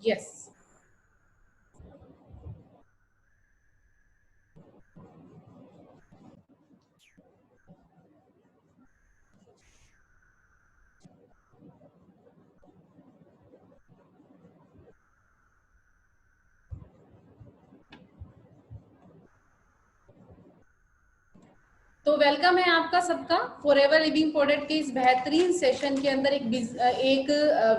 Yes. तो welcome है आपका सबका फॉरएवर लिविंग प्रोडक्ट के इस बेहतरीन सेशन के अंदर एक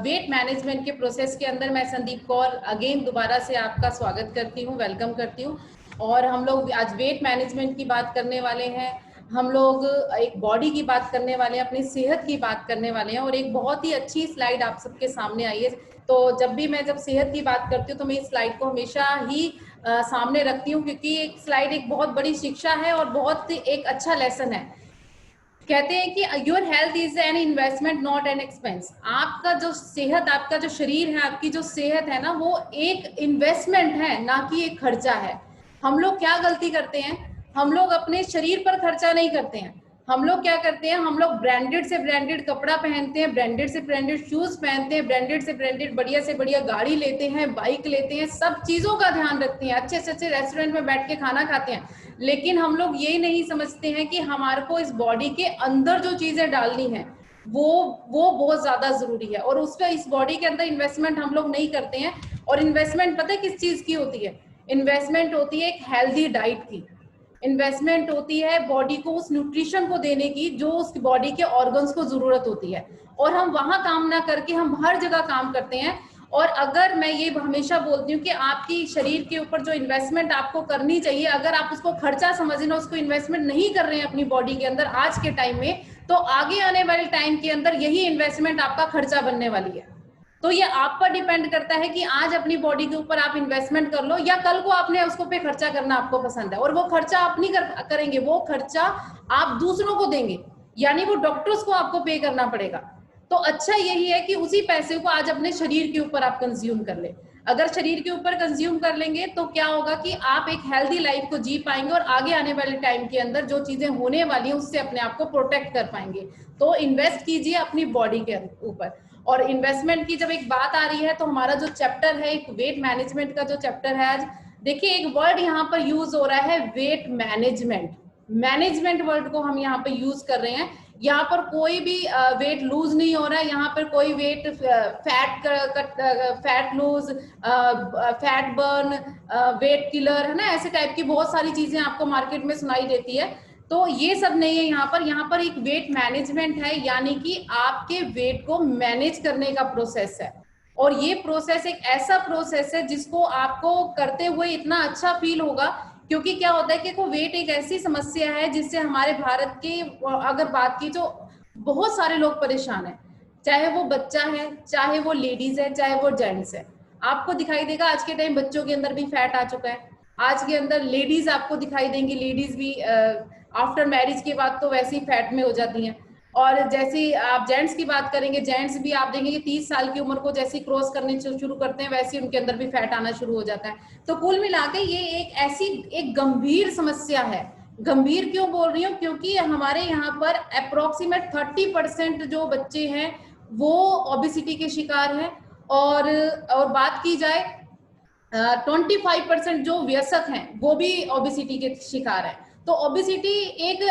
वेट मैनेजमेंट के प्रोसेस के अंदर मैं संदीप कौर अगेन दोबारा से आपका स्वागत करती हूँ, वेलकम करती हूँ। और हम लोग आज वेट मैनेजमेंट की बात करने वाले हैं, हम लोग एक बॉडी की बात करने वाले हैं, अपनी सेहत की बात करने वाले हैं। और एक बहुत ही अच्छी स्लाइड आप सबके सामने आई है। तो जब सेहत की बात करती हूँ तो मैं इस स्लाइड को हमेशा ही सामने रखती हूँ, क्योंकि एक स्लाइड एक बहुत बड़ी शिक्षा है और बहुत एक अच्छा लेसन है। कहते हैं कि your health is an investment not an expense. आपका जो सेहत, आपका जो शरीर है, आपकी जो सेहत है ना, वो एक इन्वेस्टमेंट है, ना कि एक खर्चा है। हम लोग क्या गलती करते हैं, हम लोग अपने शरीर पर खर्चा नहीं करते हैं। हम लोग क्या करते हैं, हम लोग ब्रांडेड से ब्रांडेड कपड़ा पहनते हैं, ब्रांडेड से ब्रांडेड शूज पहनते हैं, ब्रांडेड से ब्रांडेड बढ़िया से बढ़िया गाड़ी लेते हैं, बाइक लेते हैं, सब चीजों का ध्यान रखते हैं, अच्छे से अच्छे रेस्टोरेंट में बैठ के खाना खाते हैं। लेकिन हम लोग ये नहीं समझते हैं कि हमारे को इस बॉडी के अंदर जो चीजें डालनी है वो बहुत ज्यादा जरूरी है, और उस पर इस बॉडी के अंदर इन्वेस्टमेंट हम लोग नहीं करते हैं। और इन्वेस्टमेंट पता है किस चीज की होती है? इन्वेस्टमेंट होती है एक हेल्दी डाइट की, इन्वेस्टमेंट होती है बॉडी को उस न्यूट्रिशन को देने की जो उस बॉडी के ऑर्गन्स को जरूरत होती है। और हम वहां काम ना करके हम हर जगह काम करते हैं। और अगर मैं ये हमेशा बोलती हूँ कि आपकी शरीर के ऊपर जो इन्वेस्टमेंट आपको करनी चाहिए, अगर आप उसको खर्चा समझना, उसको इन्वेस्टमेंट नहीं कर रहे हैं अपनी बॉडी के अंदर आज के टाइम में, तो आगे आने वाले टाइम के अंदर यही इन्वेस्टमेंट आपका खर्चा बनने वाली है। तो ये आप पर डिपेंड करता है कि आज अपनी बॉडी के ऊपर आप इन्वेस्टमेंट कर लो, या कल को आपने उसको पे खर्चा करना आपको पसंद है। और वो खर्चा आप नहीं करेंगे, वो खर्चा आप दूसरों को देंगे, यानी वो डॉक्टर्स को आपको पे करना पड़ेगा। तो अच्छा यही है कि उसी पैसे को आज अपने शरीर के ऊपर आप कंज्यूम कर ले। अगर शरीर के ऊपर कंज्यूम कर लेंगे तो क्या होगा कि आप एक हेल्दी लाइफ को जी पाएंगे, और आगे आने वाले टाइम के अंदर जो चीजें होने वाली हैं उससे अपने आप को प्रोटेक्ट कर पाएंगे। तो इन्वेस्ट कीजिए अपनी बॉडी के ऊपर। और इन्वेस्टमेंट की जब एक बात आ रही है तो हमारा जो चैप्टर है, एक वेट मैनेजमेंट का जो चैप्टर है आज, देखिए एक वर्ड यहाँ पर यूज हो रहा है, वेट मैनेजमेंट। मैनेजमेंट वर्ड को हम यहाँ पे यूज कर रहे हैं। यहाँ पर कोई भी वेट लूज नहीं हो रहा है, यहाँ पर कोई weight fat lose, fat burn, weight killer, है ना, ऐसे टाइप की बहुत सारी चीजें आपको मार्केट में सुनाई देती है। तो ये सब नहीं है यहाँ पर एक वेट मैनेजमेंट है, यानी कि आपके वेट को मैनेज करने का प्रोसेस है। और ये प्रोसेस एक ऐसा प्रोसेस है जिसको आपको करते हुए इतना अच्छा फील होगा। क्योंकि क्या होता है कि को वेट एक ऐसी समस्या है जिससे हमारे भारत की अगर बात की तो बहुत सारे लोग परेशान हैं, चाहे वो बच्चा है, चाहे वो लेडीज है, चाहे वो जेंट्स है। आपको दिखाई देगा आज के टाइम बच्चों के अंदर भी फैट आ चुका है, आज के अंदर लेडीज आपको दिखाई देंगी, लेडीज भी आफ्टर मैरिज के बाद तो वैसे ही फैट में हो जाती हैं। और जैसे आप जेंट्स की बात करेंगे, जेंट्स भी आप देखेंगे 30 साल की उम्र को जैसे क्रॉस करने शुरू करते हैं वैसे उनके अंदर भी फैट आना शुरू हो जाता है। तो कुल मिला के ये एक ऐसी एक गंभीर समस्या है। गंभीर क्यों बोल रही हूँ? क्योंकि हमारे यहाँ पर अप्रोक्सीमेट 30% जो बच्चे हैं वो ओबेसिटी के शिकार हैं। और बात की जाए 25% जो वयस्क हैं वो भी ओबेसिटी के शिकार है। तो ओबेसिटी एक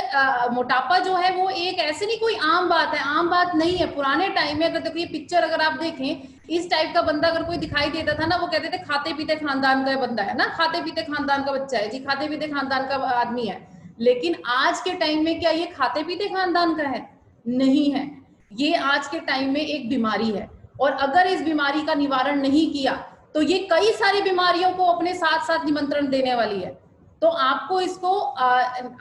मोटापा जो है वो एक ऐसे नहीं कोई आम बात है, आम बात नहीं है। पुराने टाइम में अगर देखिए पिक्चर अगर आप देखें, इस टाइप का बंदा अगर कोई दिखाई देता था ना, वो कहते थे खाते पीते खानदान का बंदा है ना, खाते पीते खानदान का बच्चा है जी, खाते पीते खानदान का आदमी है। लेकिन आज के टाइम में क्या ये खाते पीते खानदान का है? नहीं है। ये आज के टाइम में एक बीमारी है, और अगर इस बीमारी का निवारण नहीं किया तो ये कई सारी बीमारियों को अपने साथ साथ निमंत्रण देने वाली है। तो आपको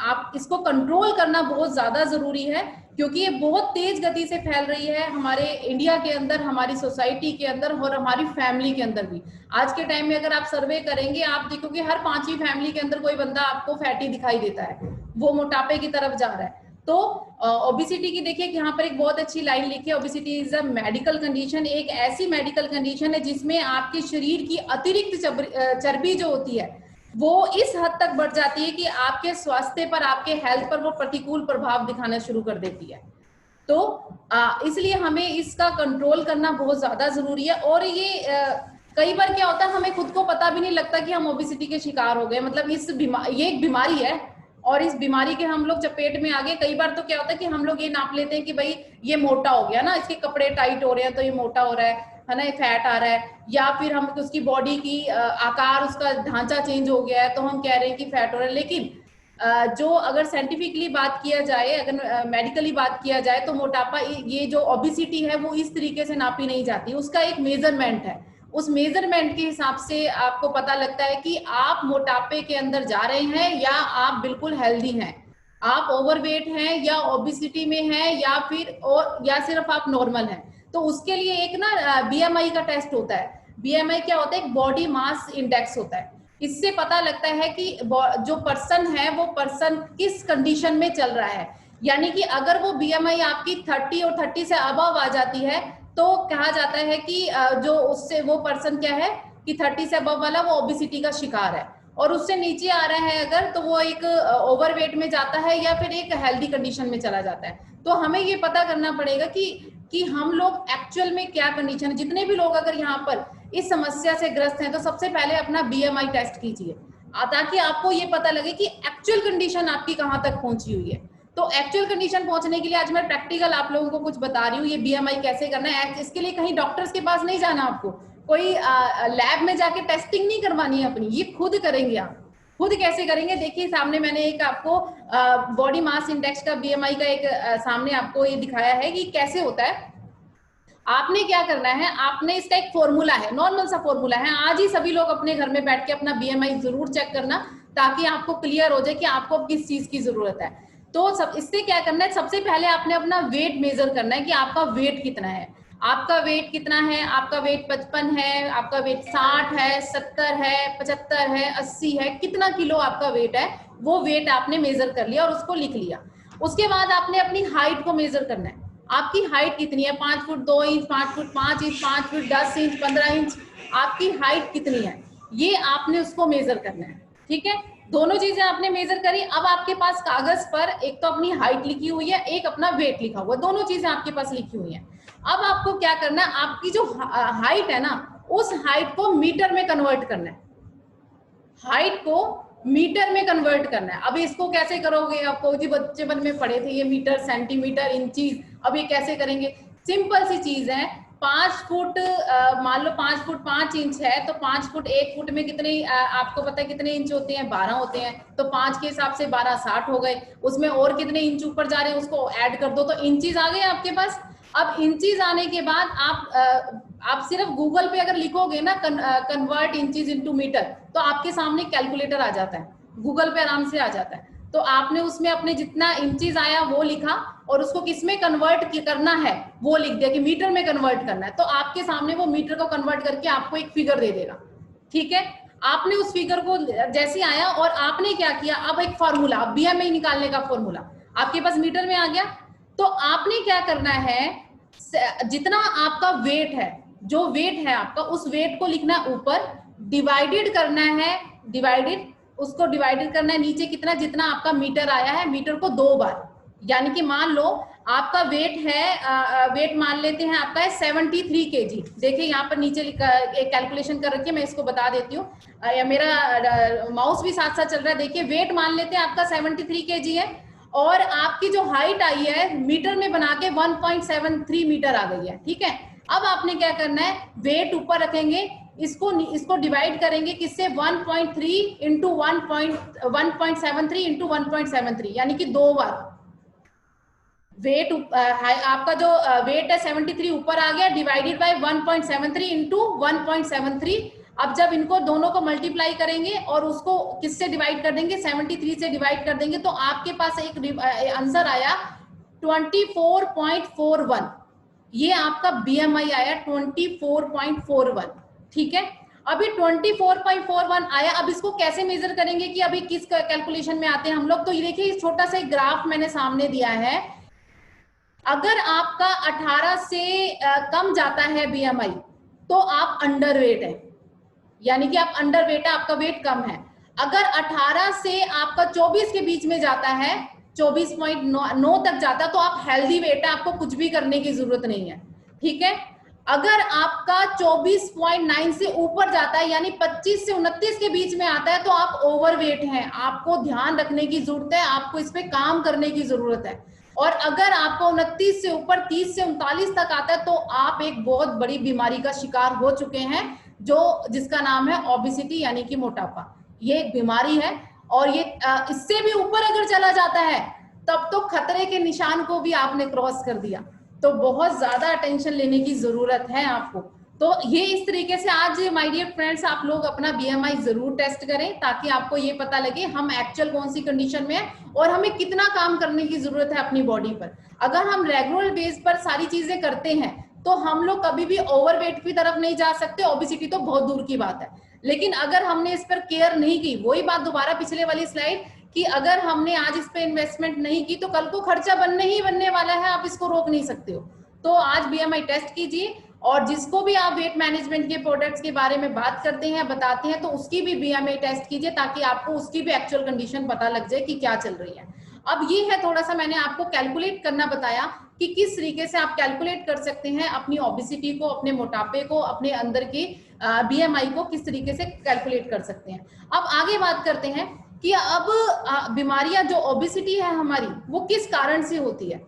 आप इसको कंट्रोल करना बहुत ज्यादा जरूरी है, क्योंकि ये बहुत तेज गति से फैल रही है हमारे इंडिया के अंदर, हमारी सोसाइटी के अंदर और हमारी फैमिली के अंदर भी। आज के टाइम में अगर आप सर्वे करेंगे, आप देखोगे हर 5वीं फैमिली के अंदर कोई बंदा आपको फैटी दिखाई देता है, वो मोटापे की तरफ जा रहा है। तो ओबेसिटी की देखिए यहाँ पर एक बहुत अच्छी लाइन लिखी है, obesity is a medical condition, एक ऐसी मेडिकल कंडीशन है जिसमें आपके शरीर की अतिरिक्त चर्बी जो होती है वो इस हद तक बढ़ जाती है कि आपके स्वास्थ्य पर, आपके हेल्थ पर वो प्रतिकूल प्रभाव दिखाना शुरू कर देती है। तो इसलिए हमें इसका कंट्रोल करना बहुत ज्यादा जरूरी है। और ये कई बार क्या होता है, हमें खुद को पता भी नहीं लगता कि हम ओबेसिटी के शिकार हो गए, मतलब ये एक बीमारी है और इस बीमारी के हम लोग चपेट में आ गए। कई बार तो क्या होता है कि हम लोग ये नाप लेते हैं कि भाई ये मोटा हो गया ना, इसके कपड़े टाइट हो रहे हैं तो ये मोटा हो रहा है ना, ये फैट आ रहा है, या फिर हम उसकी बॉडी की आकार, उसका ढांचा चेंज हो गया है तो हम कह रहे हैं कि फैट हो रहा है। लेकिन जो अगर साइंटिफिकली बात किया जाए, अगर मेडिकली बात किया जाए, तो मोटापा, ये जो ओबेसिटी है वो इस तरीके से नापी नहीं जाती, उसका एक मेजरमेंट है। उस मेजरमेंट के हिसाब से आपको पता लगता है कि आप मोटापे के अंदर जा रहे हैं या आप बिल्कुल हेल्दी हैं, आप ओवरवेट हैं या ओबेसिटी में हैं, या फिर या सिर्फ आप नॉर्मल हैं। तो उसके लिए एक ना बीएमआई का टेस्ट होता है। बीएमआई क्या होता है? एक बॉडी मास इंडेक्स होता है। इससे पता लगता है कि जो पर्सन है वो पर्सन किस कंडीशन में चल रहा है। यानी कि अगर वो बीएमआई आपकी 30 और 30 से अबव आ जाती है तो कहा जाता है कि जो उससे वो पर्सन क्या है कि 30 से अबव वाला वो ओबेसिटी का शिकार है, और उससे नीचे आ रहा है अगर, तो वो एक ओवरवेट में जाता है या फिर एक हेल्दी कंडीशन में चला जाता है। तो हमें ये पता करना पड़ेगा कि हम लोग एक्चुअल में क्या कंडीशन है। जितने भी लोग अगर यहाँ पर इस समस्या से ग्रस्त हैं तो सबसे पहले अपना बीएमआई टेस्ट कीजिए, ताकि आपको ये पता लगे कि एक्चुअल कंडीशन आपकी कहाँ तक पहुंची हुई है। तो एक्चुअल कंडीशन पहुंचने के लिए आज मैं प्रैक्टिकल आप लोगों को कुछ बता रही हूँ, ये बीएमआई कैसे करना है। इसके लिए कहीं डॉक्टर्स के पास नहीं जाना, आपको कोई लैब में जाके टेस्टिंग नहीं करवानी है अपनी, ये खुद करेंगे आप। खुद कैसे करेंगे? देखिए सामने मैंने एक आपको बॉडी मास इंडेक्स का बीएमआई का एक सामने आपको ये दिखाया है कि कैसे होता है। आपने क्या करना है, आपने इसका एक फॉर्मूला है, नॉर्मल सा फॉर्मूला है। आज ही सभी लोग अपने घर में बैठ के अपना बीएमआई जरूर चेक करना, ताकि आपको क्लियर हो जाए कि आपको किस चीज की जरूरत है। तो सब इससे क्या करना है, सबसे पहले आपने अपना वेट मेजर करना है कि आपका वेट कितना है। आपका वेट कितना है? आपका वेट 55 है, आपका वेट 60 है, 70 है, 75 है, 80 है, कितना किलो आपका वेट है, वो वेट आपने मेजर कर लिया और उसको लिख लिया। उसके बाद आपने अपनी हाइट को मेजर करना है। आपकी हाइट कितनी है? 5 foot 2 inch, 5 foot 5 inch, 5 foot 10 inch, 15 inch, आपकी हाइट कितनी है, ये आपने उसको मेजर करना है। ठीक है, दोनों चीजें आपने मेजर करी। अब आपके पास कागज पर एक तो अपनी हाइट लिखी हुई है, एक अपना वेट लिखा हुआ है, दोनों चीजें आपके पास लिखी हुई हैं। अब आपको क्या करना है, आपकी जो हाइट है ना, उस हाइट को मीटर में कन्वर्ट करना है। हाइट को मीटर में कन्वर्ट करना है। अब इसको कैसे करोगे? आपको जी बचपन में पढ़े थे ये मीटर, सेंटीमीटर, इंचीज, अब ये कैसे करेंगे? सिंपल सी चीज है। 5 फुट मान लो 5 फुट 5 इंच है, तो 5 फुट 1 फुट में कितने आपको पता है कितने इंच होते हैं? 12 होते हैं। तो 5 के हिसाब से 12 60 हो गए। उसमें और कितने इंच ऊपर जा रहे हैं उसको ऐड कर दो, तो इंचीज आ गए आपके पास। अब इंचीज आने के बाद आप सिर्फ गूगल पे अगर लिखोगे ना कन्वर्ट इंचीज इनटू मीटर, तो आपके सामने कैलकुलेटर आ जाता है, गूगल पे आराम से आ जाता है। तो आपने उसमें अपने जितना इंचीज आया वो लिखा और उसको किस में कन्वर्ट करना है वो लिख दिया कि मीटर में कन्वर्ट करना है। तो आपके सामने वो मीटर को कन्वर्ट करके आपको एक फिगर दे देगा। ठीक है, आपने उस फिगर को जैसे आया और आपने क्या किया, अब एक फॉर्मूला, बीएमआई निकालने का फॉर्मूला आपके पास मीटर में आ गया। तो आपने क्या करना है, जितना आपका वेट है, जो वेट है आपका, उस वेट को लिखना है ऊपर, डिवाइडेड करना है, उसको डिवाइडेड करना है नीचे कितना, जितना आपका मीटर आया है, मीटर को 2 बार। यानी कि मान लो आपका वेट है, वेट मान लेते हैं आपका है 73 kg। देखिए यहाँ पर नीचे एक कैलकुलेशन कर रखी है, मैं इसको बता देती हूँ, या मेरा माउस भी साथ साथ चल रहा है। देखिए वेट मान लेते हैं आपका 73 kg है, और आपकी जो हाइट आई है मीटर में बना के 1.73 मीटर आ गई है। ठीक है, अब आपने क्या करना है, वेट ऊपर रखेंगे, इसको डिवाइड करेंगे किससे, 1.3 इंटू 1.73 इंटू 1.73, यानी कि 2 बार। वेट आपका जो वेट है 73 ऊपर आ गया, डिवाइडेड बाय 1.73 इंटू 1.73। अब जब इनको दोनों को मल्टीप्लाई करेंगे और उसको किससे डिवाइड कर देंगे, 73 से डिवाइड कर देंगे, तो आपके पास एक आंसर आया 24.41। ये आपका बीएमआई आया 24.41। ठीक है, अभी 24.41 आया। अब इसको कैसे मेजर करेंगे कि अभी किस कैलकुलेशन में आते हैं हम लोग, तो ये देखिए इस छोटा सा एक ग्राफ मैंने सामने दिया है। अगर आपका 18 से कम जाता है बीएमआई तो आप अंडरवेट है, यानी कि आप अंडरवेट है, आपका वेट कम है। अगर 18 से आपका 24 के बीच में जाता है, 24.9 तक जाता है, तो आप हेल्दी वेट है, आपको कुछ भी करने की जरूरत नहीं है। ठीक है, अगर आपका 24.9 से ऊपर जाता है, यानी 25 से 29 के बीच में आता है, तो आप ओवरवेट हैं, आपको ध्यान रखने की जरूरत है, आपको इस पे काम करने की जरूरत है। और अगर आपको 29 से ऊपर 30 से 39 तक आता है, तो आप एक बहुत बड़ी बीमारी का शिकार हो चुके हैं, जिसका नाम है ओबेसिटी, यानी कि मोटापा। ये एक बीमारी है, और ये इससे भी ऊपर अगर चला जाता है, तब तो खतरे के निशान को भी आपने क्रॉस कर दिया। तो बहुत ज्यादा अटेंशन लेने की जरूरत है आपको। तो ये इस तरीके से आज माय डियर फ्रेंड्स, आप लोग अपना बीएमआई जरूर टेस्ट करें, ताकि आपको ये पता लगे हम एक्चुअल कौन सी कंडीशन में है और हमें कितना काम करने की जरूरत है अपनी बॉडी पर। अगर हम रेगुलर बेस पर सारी चीजें करते हैं, तो हम लोग कभी भी ओवरवेट की तरफ नहीं जा सकते, ओबेसिटी तो बहुत दूर की बात है। लेकिन अगर हमने इस पर केयर नहीं की, वही बात दोबारा पिछले वाली स्लाइड, कि अगर हमने आज इस पे इन्वेस्टमेंट नहीं की, तो कल को खर्चा बनने ही बनने वाला है, आप इसको रोक नहीं सकते हो। तो आज बीएमआई टेस्ट कीजिए, और जिसको भी आप वेट मैनेजमेंट के प्रोडक्ट्स के बारे में बात करते हैं, बताते हैं, तो उसकी भी बीएमआई टेस्ट कीजिए, ताकि आपको उसकी भी एक्चुअल कंडीशन पता लग जाए कि क्या चल रही है। अब ये है, थोड़ा सा मैंने आपको कैलकुलेट करना बताया कि किस तरीके से आप कैलकुलेट कर सकते हैं अपनी ओबेसिटी को, अपने मोटापे को, अपने अंदर की बीएमआई को किस तरीके से कैलकुलेट कर सकते हैं। अब आगे बात करते हैं कि अब बीमारियां, जो ओबेसिटी है हमारी, वो किस कारण से होती है।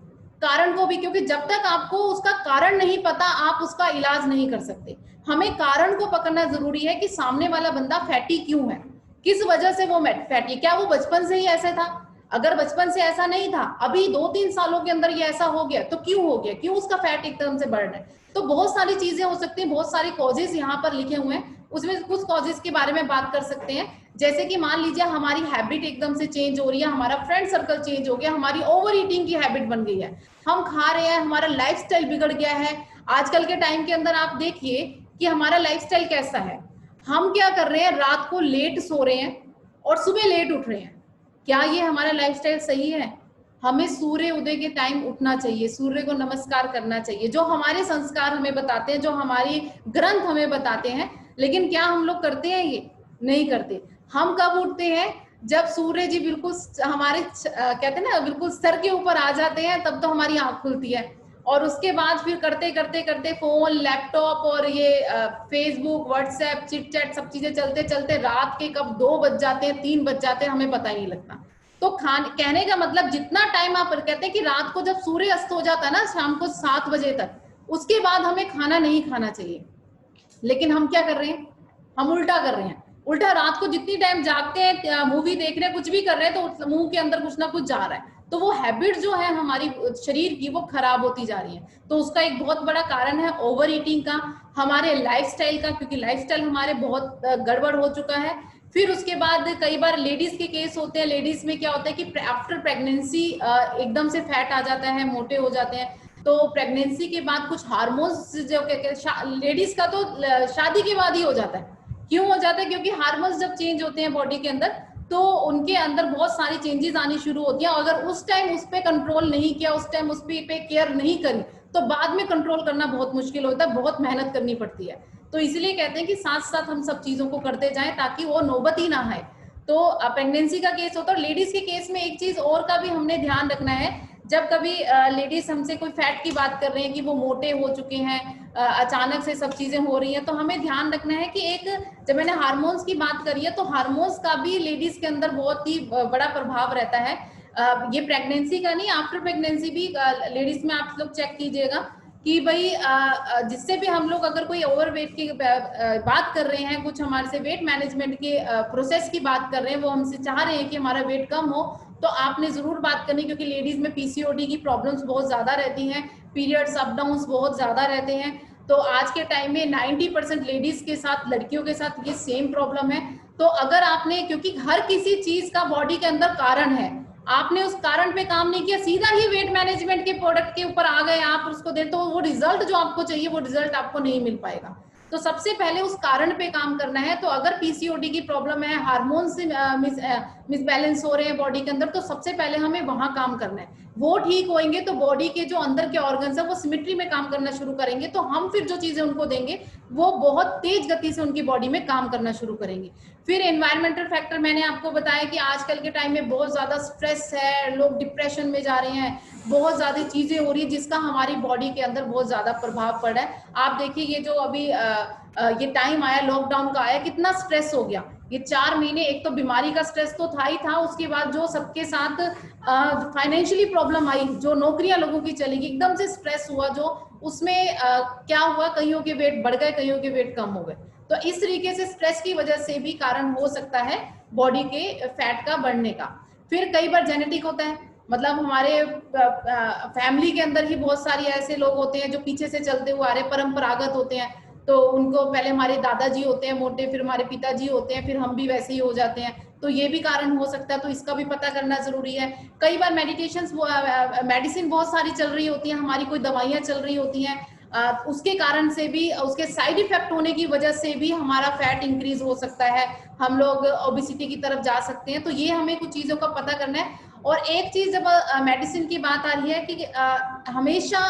कारण को भी, क्योंकि जब तक आपको उसका कारण नहीं पता, आप उसका इलाज नहीं कर सकते। हमें कारण को पकड़ना जरूरी है कि सामने वाला बंदा फैटी क्यों है, किस वजह से वो फैटी। क्या वो बचपन से ही ऐसे था? अगर बचपन से ऐसा नहीं था, अभी 2-3 सालों के अंदर ये ऐसा हो गया, तो क्यों हो गया, क्यों उसका फैट एकदम से बढ़ रहा है? तो बहुत सारी चीजें हो सकती हैं, बहुत सारे कॉजेज यहाँ पर लिखे हुए हैं, उसमें कुछ कॉजेज के बारे में बात कर सकते हैं। जैसे कि मान लीजिए हमारी हैबिट एकदम से चेंज हो रही है, हमारा फ्रेंड सर्कल चेंज हो गया, हमारी ओवर ईटिंग की हैबिट बन गई है, हम खा रहे हैं, हमारा लाइफस्टाइल बिगड़ गया है। आजकल के टाइम के अंदर आप देखिए कि हमारा लाइफस्टाइल कैसा है। हम क्या कर रहे हैं, रात को लेट सो रहे हैं और सुबह लेट उठ रहे हैं। क्या ये हमारा लाइफस्टाइल सही है? हमें सूर्य उदय के टाइम उठना चाहिए, सूर्य को नमस्कार करना चाहिए, जो हमारे संस्कार हमें बताते हैं, जो हमारी ग्रंथ हमें बताते हैं। लेकिन क्या हम लोग करते हैं? ये नहीं करते। हम कब उठते हैं? जब सूर्य जी बिल्कुल हमारे कहते हैं ना, बिल्कुल सर के ऊपर आ जाते हैं, तब तो हमारी आंख खुलती है। और उसके बाद फिर करते करते करते फोन, लैपटॉप और ये फेसबुक, व्हाट्सएप, चिट चैट, सब चीजें चलते चलते रात के कब 2 बज जाते हैं, 3 बज जाते हैं, हमें पता ही नहीं लगता। तो कहने का मतलब, जितना टाइम आप कहते हैं कि रात को जब सूर्य अस्त हो जाता है ना, शाम को 7 बजे तक, उसके बाद हमें खाना नहीं खाना चाहिए। लेकिन हम क्या कर रहे हैं? हम उल्टा कर रहे हैं। उल्टा रात को जितनी टाइम जागते हैं, मूवी देख रहे हैं, कुछ भी कर रहे हैं, तो मुंह के अंदर कुछ ना कुछ जा रहा है। तो वो हैबिट जो है हमारी शरीर की, वो खराब होती जा रही है। तो उसका एक बहुत बड़ा कारण है ओवर ईटिंग का, हमारे लाइफस्टाइल का, क्योंकि लाइफस्टाइल हमारे बहुत गड़बड़ हो चुका है। फिर उसके बाद कई बार लेडीज के केस होते हैं। लेडीज में क्या होता है कि आफ्टर प्रेगनेंसी एकदम से फैट आ जाता है, मोटे हो जाते हैं। तो प्रेगनेंसी के बाद कुछ हार्मोन्स, जो लेडीज का तो शादी के बाद ही हो जाता है। क्यों हो जाता है? क्योंकि हार्मोन्स जब चेंज होते हैं बॉडी के अंदर, तो उनके अंदर बहुत सारी चेंजेस आनी शुरू होती हैं। अगर उस टाइम उस पर कंट्रोल नहीं किया, उस टाइम उस पे केयर नहीं करी, तो बाद में कंट्रोल करना बहुत मुश्किल होता है, बहुत मेहनत करनी पड़ती है। तो इसलिए कहते हैं कि साथ साथ हम सब चीजों को करते जाएं, ताकि वो नौबत ही ना आए। तो प्रेगनेंसी का केस होता है। और लेडीज के केस में एक चीज और का भी हमने ध्यान रखना है, जब कभी लेडीज हमसे कोई फैट की बात कर रहे हैं कि वो मोटे हो चुके हैं, अचानक से सब चीजें हो रही हैं, तो हमें ध्यान रखना है कि एक, जब मैंने हार्मोन्स की बात करी है, तो हार्मोन्स का भी लेडीज के अंदर बहुत ही बड़ा प्रभाव रहता है। ये प्रेगनेंसी का नहीं, आफ्टर प्रेगनेंसी भी लेडीज में आप लोग चेक कीजिएगा कि भाई जिससे भी हम लोग अगर कोई ओवरवेट की बात कर रहे हैं, कुछ हमारे से वेट मैनेजमेंट के प्रोसेस की बात कर रहे हैं, वो हमसे चाह रहे हैं कि हमारा वेट कम हो, तो आपने जरूर बात करनी, क्योंकि लेडीज में पीसीओडी की प्रॉब्लम्स बहुत ज्यादा रहती हैं, पीरियड्स अप डाउन्स बहुत ज्यादा रहते हैं। तो आज के टाइम में 90% लेडीज के साथ, लड़कियों के साथ ये सेम प्रॉब्लम है। तो अगर आपने, क्योंकि हर किसी चीज का बॉडी के अंदर कारण है, आपने उस कारण पे काम नहीं किया, सीधा ही वेट मैनेजमेंट के प्रोडक्ट के ऊपर आ गए आप, उसको दे, तो वो रिजल्ट जो आपको चाहिए, वो रिजल्ट आपको नहीं मिल पाएगा। तो सबसे पहले उस कारण पे काम करना है। तो अगर पीसीओडी की प्रॉब्लम है, हार्मोन से मिसबैलेंस हो रहे हैं बॉडी के अंदर, तो सबसे पहले हमें वहां काम करना है। वो ठीक होंगे तो बॉडी के जो अंदर के ऑर्गन्स है वो सिमेट्री में काम करना शुरू करेंगे, तो हम फिर जो चीजें उनको देंगे वो बहुत तेज गति से उनकी बॉडी में काम करना शुरू करेंगे। फिर एनवायरमेंटल फैक्टर, मैंने आपको बताया कि आजकल के टाइम में बहुत ज्यादा स्ट्रेस है, लोग डिप्रेशन में जा रहे हैं, बहुत ज्यादा चीजें हो रही है जिसका हमारी बॉडी के अंदर बहुत ज्यादा प्रभाव पड़ रहा है। आप देखिए ये जो अभी ये टाइम आया लॉकडाउन का आया, कितना स्ट्रेस हो गया ये 4 महीने। एक तो बीमारी का स्ट्रेस तो था ही था, उसके बाद जो सबके साथ फाइनेंशियली प्रॉब्लम आई, जो नौकरियां लोगों की चली गई, एकदम से स्ट्रेस हुआ, जो उसमें क्या हुआ, कईयों के वेट बढ़ गए, कईयों के वेट कम हो गए। तो इस तरीके से स्ट्रेस की वजह से भी कारण हो सकता है बॉडी के फैट का बढ़ने का। फिर कई बार जेनेटिक होता है, मतलब हमारे फैमिली के अंदर ही बहुत सारी ऐसे लोग होते हैं जो पीछे से चलते हुए आ रहे, परंपरागत होते हैं, तो उनको पहले हमारे दादाजी होते हैं मोटे, फिर हमारे पिताजी होते हैं, फिर हम भी वैसे ही हो जाते हैं, तो ये भी कारण हो सकता है, तो इसका भी पता करना जरूरी है। कई बार मेडिसिन बहुत सारी चल रही होती है, हमारी कोई दवाइयां चल रही होती हैं, उसके कारण से भी, उसके साइड इफेक्ट होने की वजह से भी हमारा फैट इंक्रीज हो सकता है, हम लोग ओबेसिटी की तरफ जा सकते हैं। तो ये हमें कुछ चीजों का पता करना है। और एक चीज जब मेडिसिन की बात आ रही है कि हमेशा